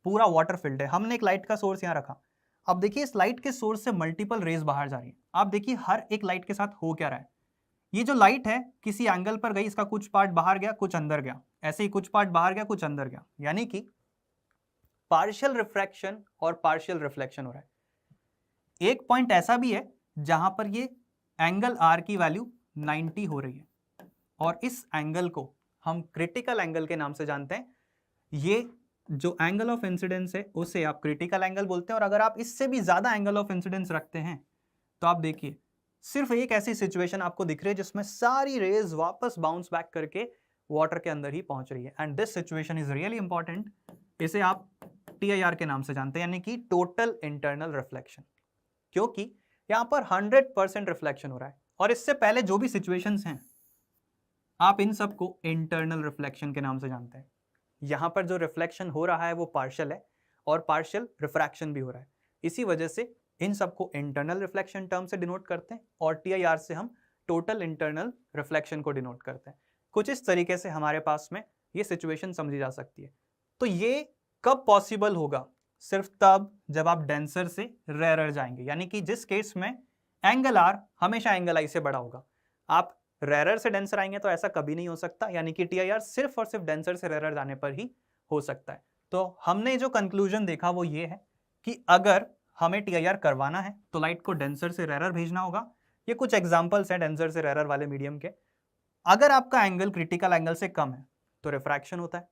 A: पूरा वाटर फिल्ड है। हमने एक लाइट का सोर्स यहाँ रखा। अब देखिए इस लाइट के सोर्स से मल्टीपल रेज बाहर जा रही है। आप देखिए हर एक लाइट के साथ हो क्या रहा है, ये जो लाइट है किसी एंगल पर गई, इसका कुछ पार्ट बाहर गया कुछ अंदर गया, ऐसे ही कुछ पार्ट बाहर गया कुछ अंदर गया, यानी कि पार्शियल रिफ्रैक्शन और पार्शियल रिफ्लेक्शन हो रहा है। एक पॉइंट ऐसा भी है जहां पर ये एंगल आर की वैल्यू 90 हो रही है, और इस एंगल को हम क्रिटिकल एंगल के नाम से जानते हैं। ये जो एंगल ऑफ इंसिडेंस है उसे आप क्रिटिकल एंगल बोलते हैं। और अगर आप इससे भी ज्यादा एंगल ऑफ इंसिडेंस रखते हैं तो आप देखिए सिर्फ एक ऐसी सिचुएशन आपको दिख रही है जिसमें सारी रेज वापस बाउंस बैक करके वाटर के अंदर ही पहुंच रही है। And this situation is really important. इसे आप TIR के नाम से जानते हैं, यानी कि टोटल इंटरनल रिफ्लेक्शन, क्योंकि यहां पर 100% रिफ्लेक्शन हो रहा है। और इससे पहले जो भी सिचुएशंस हैं आप इन सबको इंटरनल रिफ्लेक्शन के नाम से जानते हैं। यहां पर जो रिफ्लेक्शन हो रहा है वो पार्शियल है और पार्शियल रिफ्रैक्शन भी हो रहा है। इसी वजह से इन सबको इंटरनल रिफ्लेक्शन टर्म से डिनोट करते हैं और TIR से हम टोटल इंटरनल रिफ्लेक्शन को डिनोट करते हैं। कुछ इस तरीके से हमारे पास में ये सिचुएशन समझी जा सकती है। तो ये कब पॉसिबल होगा? सिर्फ तब जब आप डेंसर से रेयर जाएंगे, यानी कि जिस केस में एंगल आर हमेशा एंगल आई से बड़ा होगा। आप रेयर से डेंसर आएंगे तो ऐसा कभी नहीं हो सकता, यानी कि TIR सिर्फ और सिर्फ डेंसर से रेयर जाने पर ही हो सकता है। तो हमने जो कंक्लूजन देखा वो ये है कि अगर हमें TIR करवाना है तो लाइट को डेंसर से रेयर भेजना होगा। ये कुछ एग्जांपल्स हैं डेंसर से रेयर वाले मीडियम के। अगर आपका एंगल क्रिटिकल एंगल से कम है तो रिफ्रैक्शन होता है,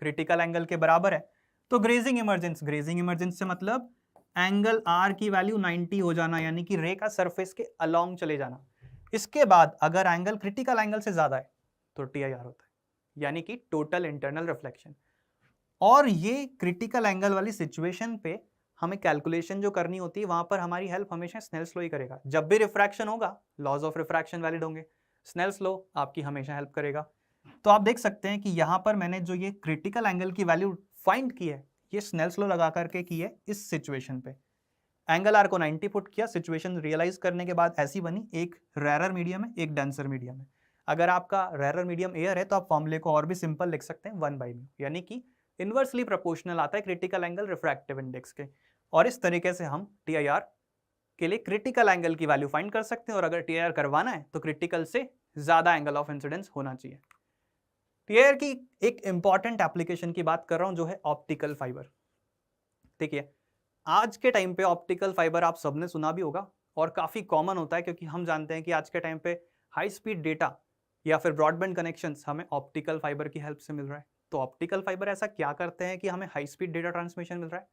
A: क्रिटिकल एंगल के बराबर है तो ग्रेजिंग इमर्जेंस। ग्रेजिंग इमर्जेंस से मतलब एंगल आर की वैल्यू 90 हो जाना, यानी कि रे का सरफेस के अलोंग चले जाना। इसके बाद अगर एंगल क्रिटिकल एंगल से ज्यादा है तो TIR होता है, यानी कि टोटल इंटरनल रिफ्लेक्शन। और ये क्रिटिकल एंगल वाली सिचुएशन पे हमें कैलकुलेशन जो करनी होती है वहां पर हमारी हेल्प हमेशा स्नेल्स लॉ ही करेगा। जब भी रिफ्रैक्शन होगा लॉज ऑफ रिफ्रैक्शन वैलिड होंगे, स्नेल्स लॉ आपकी हमेशा हेल्प करेगा। तो आप देख सकते हैं कि यहाँ पर मैंने जो ये क्रिटिकल एंगल की वैल्यू फाइंड की है ये स्नेल्स लॉ लगा करके की है इस सिचुएशन पे। एंगल आर को 90 पुट किया, सिचुएशन रियलाइज करने के बाद ऐसी बनी, एक रेरर मीडियम है एक डेंसर मीडियम है। अगर आपका रेरर मीडियम एयर है तो आप फॉर्मूले को और भी सिंपल लिख सकते हैं 1/μ, यानी कि इनवर्सली प्रोपोर्शनल आता है क्रिटिकल एंगल रिफ्रैक्टिव इंडेक्स के। और इस तरीके से हम TIR के लिए क्रिटिकल एंगल की वैल्यू फाइंड कर सकते हैं। और अगर TIR करवाना है तो क्रिटिकल से ज्यादा एंगल ऑफ इंसिडेंस होना चाहिए। TIR की एक इंपॉर्टेंट एप्लीकेशन की बात कर रहा हूं जो है ऑप्टिकल फाइबर। देखिए आज के टाइम पे ऑप्टिकल फाइबर आप सबने सुना भी होगा और काफी कॉमन होता है, क्योंकि हम जानते हैं कि आज के टाइम पे हाई स्पीड डेटा या फिर ब्रॉडबैंड कनेक्शंस हमें ऑप्टिकल फाइबर की हेल्प से मिल रहा है। तो ऑप्टिकल फाइबर ऐसा क्या करते हैं कि हमें हाई स्पीड डेटा ट्रांसमिशन मिल रहा है?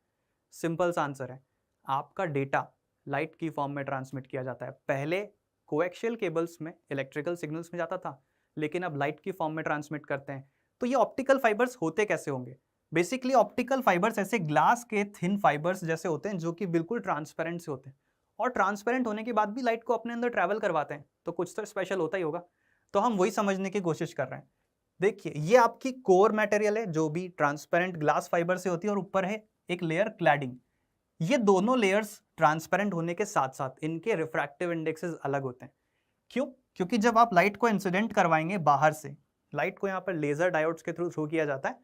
A: सिंपल सा आंसर है, आपका डेटा लाइट की फॉर्म में ट्रांसमिट किया जाता है। पहले कोएक्शियल केबल्स में इलेक्ट्रिकल सिग्नल्स में जाता था, लेकिन अब लाइट की फॉर्म में ट्रांसमिट करते हैं। तो ये ऑप्टिकल फाइबर्स होते कैसे होंगे? बेसिकली ऑप्टिकल फाइबर्स ऐसे ग्लास के थिन फाइबर्स जैसे होते हैं जो कि बिल्कुल ट्रांसपेरेंट से होते हैं, और ट्रांसपेरेंट होने के बाद भी लाइट को अपने अंदर ट्रैवल करवाते हैं। तो कुछ तो स्पेशल होता ही होगा। तो हम वही समझने की कोशिश कर रहे हैं। देखिए ये आपकी कोर मटेरियल है जो भी ट्रांसपेरेंट ग्लास फाइबर से होती है, और ऊपर है एक लेयर क्लैडिंग। ये दोनों लेयर्स ट्रांसपेरेंट होने के साथ साथ इनके रिफ्रैक्टिव इंडेक्सेस अलग होते हैं। क्यों? क्योंकि जब आप लाइट को इंसिडेंट करवाएंगे बाहर से, लाइट को यहाँ पर लेजर डायोड्स के थ्रू किया जाता है,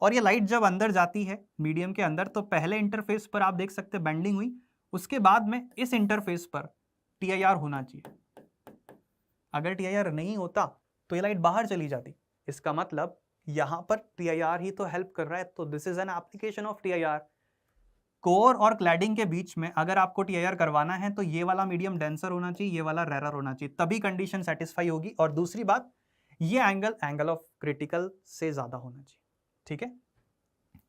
A: और ये लाइट जब अंदर जाती है मीडियम के अंदर तो पहले इंटरफेस पर आप देख सकते हैं बेंडिंग हुई, उसके बाद में इस इंटरफेस पर TIR होना चाहिए। अगर TIR नहीं होता तो ये लाइट बाहर चली जाती। इसका मतलब यहां पर TIR ही तो हेल्प कर रहा है। तो this is an application of TIR। Core और क्लैडिंग के बीच में अगर आपको TIR करवाना है तो ये वाला मीडियम डेंसर होना चाहिए, ये वाला रेरर होना चाहिए, तभी कंडीशन सेटिस्फाई होगी। और दूसरी बात, ये एंगल ऑफ क्रिटिकल से ज्यादा होना चाहिए। ठीक है,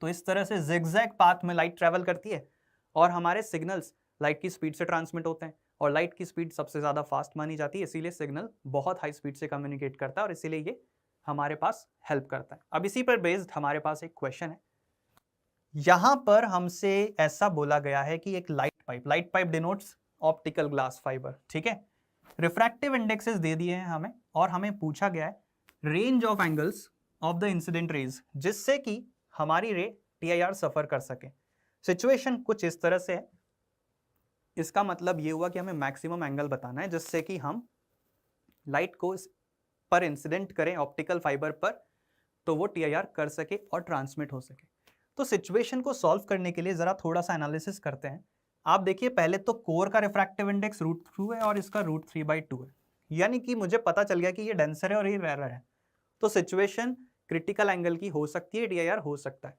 A: तो इस तरह से जिगजैग पाथ में लाइट ट्रेवल करती है, और हमारे सिग्नल्स लाइट की स्पीड से ट्रांसमिट होते हैं, और लाइट की स्पीड सबसे ज्यादा फास्ट मानी जाती है, इसीलिए सिग्नल बहुत हाई स्पीड से कम्युनिकेट करता है, और इसीलिए ये हमारे पास हेल्प करता है। अब इसी पर बेस्ड हमारे पास एक क्वेश्चन है। यहां पर हमसे ऐसा बोला गया है कि एक light pipe denotes optical glass fibre. ठीक है, रिफ्रैक्टिव इंडेक्सेस दे दिए हैं हमें, और हमें पूछा गया है range of angles of the incident raise, जिससे कि हमारी रे TIR सफर कर सके। सिचुएशन कुछ इस तरह से है। इसका मतलब ये हुआ कि हमें मैक्सिमम एंगल बताना है जिससे कि हम लाइट को पर इंसिडेंट करें ऑप्टिकल फाइबर पर, तो वो TIR कर सके और ट्रांसमिट हो सके। तो सिचुएशन को सॉल्व करने के लिए जरा थोड़ा सा एनालिसिस करते हैं। आप देखिए पहले तो कोर का रिफ्रैक्टिव इंडेक्स √2 है और इसका √3/2 है, यानी कि मुझे पता चल गया कि ये डेंसर है और ये रेरर है। तो सिचुएशन क्रिटिकल एंगल की हो सकती है, TIR हो सकता है।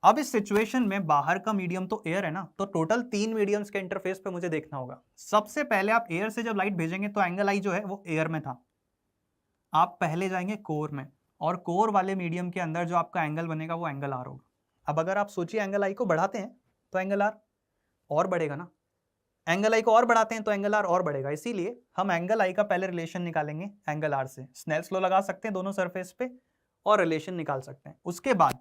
A: अब इस सिचुएशन में बाहर का मीडियम तो एयर है ना, तो टोटल 3 मीडियम्स के इंटरफेस पे मुझे देखना होगा। सबसे पहले आप एयर से जब लाइट भेजेंगे तो एंगल आई जो है वो एयर में था, आप पहले जाएंगे कोर में, और कोर वाले मीडियम के अंदर जो आपका एंगल बनेगा वो एंगल आर होगा। अब अगर आप सोचिए एंगल आई को बढ़ाते हैं तो एंगल आर और बढ़ेगा ना, एंगल आई को और बढ़ाते हैं तो एंगल आर और बढ़ेगा। इसीलिए हम एंगल आई का पहले रिलेशन निकालेंगे एंगल आर से। स्नेल्स लॉ लगा सकते हैं दोनों सरफेस पे और रिलेशन निकाल सकते हैं। उसके बाद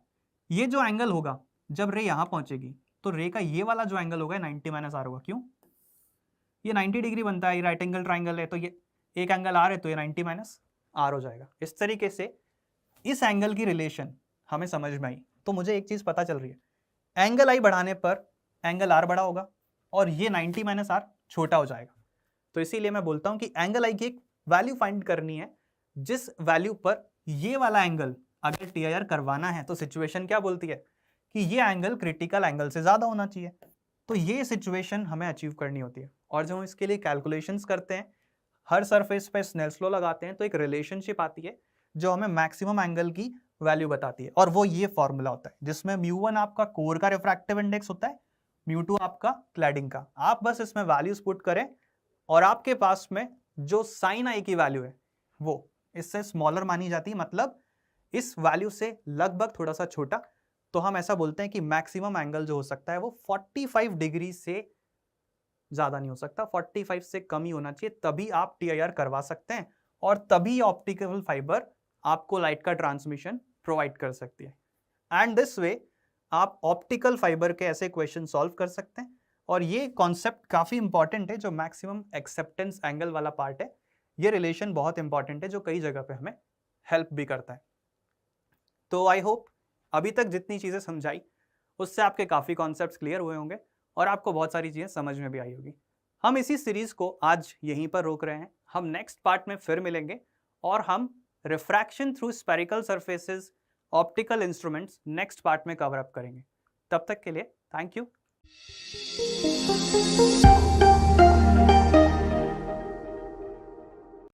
A: ये जो एंगल होगा जब रे यहां पहुंचेगी तो रे का ये वाला जो एंगल होगा 90 - आर होगा। क्यों? ये 90 डिग्री बनता है, ये राइट एंगल ट्राइंगल है, तो ये एक एंगल आर है तो ये 90 - आर हो जाएगा। इस तरीके से इस एंगल की रिलेशन हमें समझ में आई। तो मुझे एक चीज पता चल रही है, एंगल आई बढ़ाने पर एंगल आर बड़ा होगा और ये 90 - आर छोटा हो जाएगा। तो इसीलिए मैं बोलता हूं कि एंगल आई की एक वैल्यू फाइंड करनी है जिस वैल्यू पर ये वाला एंगल अगर TIR करवाना है तो सिचुएशन क्या बोलती है कि ये एंगल क्रिटिकल एंगल से ज्यादा होना चाहिए। तो ये सिचुएशन हमें अचीव करनी होती है, और जब हम इसके लिए कैलकुलेशंस करते हैं, हर सरफेस पे स्नेल्स लॉ लगाते हैं, तो एक रिलेशनशिप आती है जो हमें मैक्सिमम एंगल की वैल्यू बताती है, और वो ये फॉर्मूला होता है जिसमें μ1 आपका कोर का रिफ्रैक्टिव इंडेक्स होता है, μ2 आपका क्लैडिंग का। आप बस इसमें वैल्यूज पुट करें और आपके पास में जो साइन आई की वैल्यू है वो इससे स्मॉलर मानी जाती है, मतलब इस वैल्यू से लगभग थोड़ा सा छोटा। तो हम ऐसा बोलते हैं कि मैक्सिमम एंगल जो हो सकता है वो 45 डिग्री से ज्यादा नहीं हो सकता, 45 से कम ही होना चाहिए, तभी आप TIR करवा सकते हैं, और तभी ऑप्टिकल फाइबर आपको लाइट का ट्रांसमिशन प्रोवाइड कर सकती है। एंड दिस वे आप ऑप्टिकल फाइबर के ऐसे क्वेश्चन सॉल्व कर सकते हैं और ये कॉन्सेप्ट काफ़ी इंपॉर्टेंट है, जो मैक्सिमम एक्सेप्टेंस एंगल वाला पार्ट है, ये रिलेशन बहुत इंपॉर्टेंट है, जो कई जगह पे हमें हेल्प भी करता है। तो आई होप अभी तक जितनी चीज़ें समझाई उससे आपके काफ़ी कॉन्सेप्ट्स क्लियर हुए होंगे और आपको बहुत सारी चीज़ें समझ में भी आई होगी। हम इसी सीरीज़ को आज यहीं पर रोक रहे हैं। हम नेक्स्ट पार्ट में फिर मिलेंगे और हम refraction through spherical surfaces, optical instruments next part में कवर अप करेंगे। तब तक के लिए थैंक यू।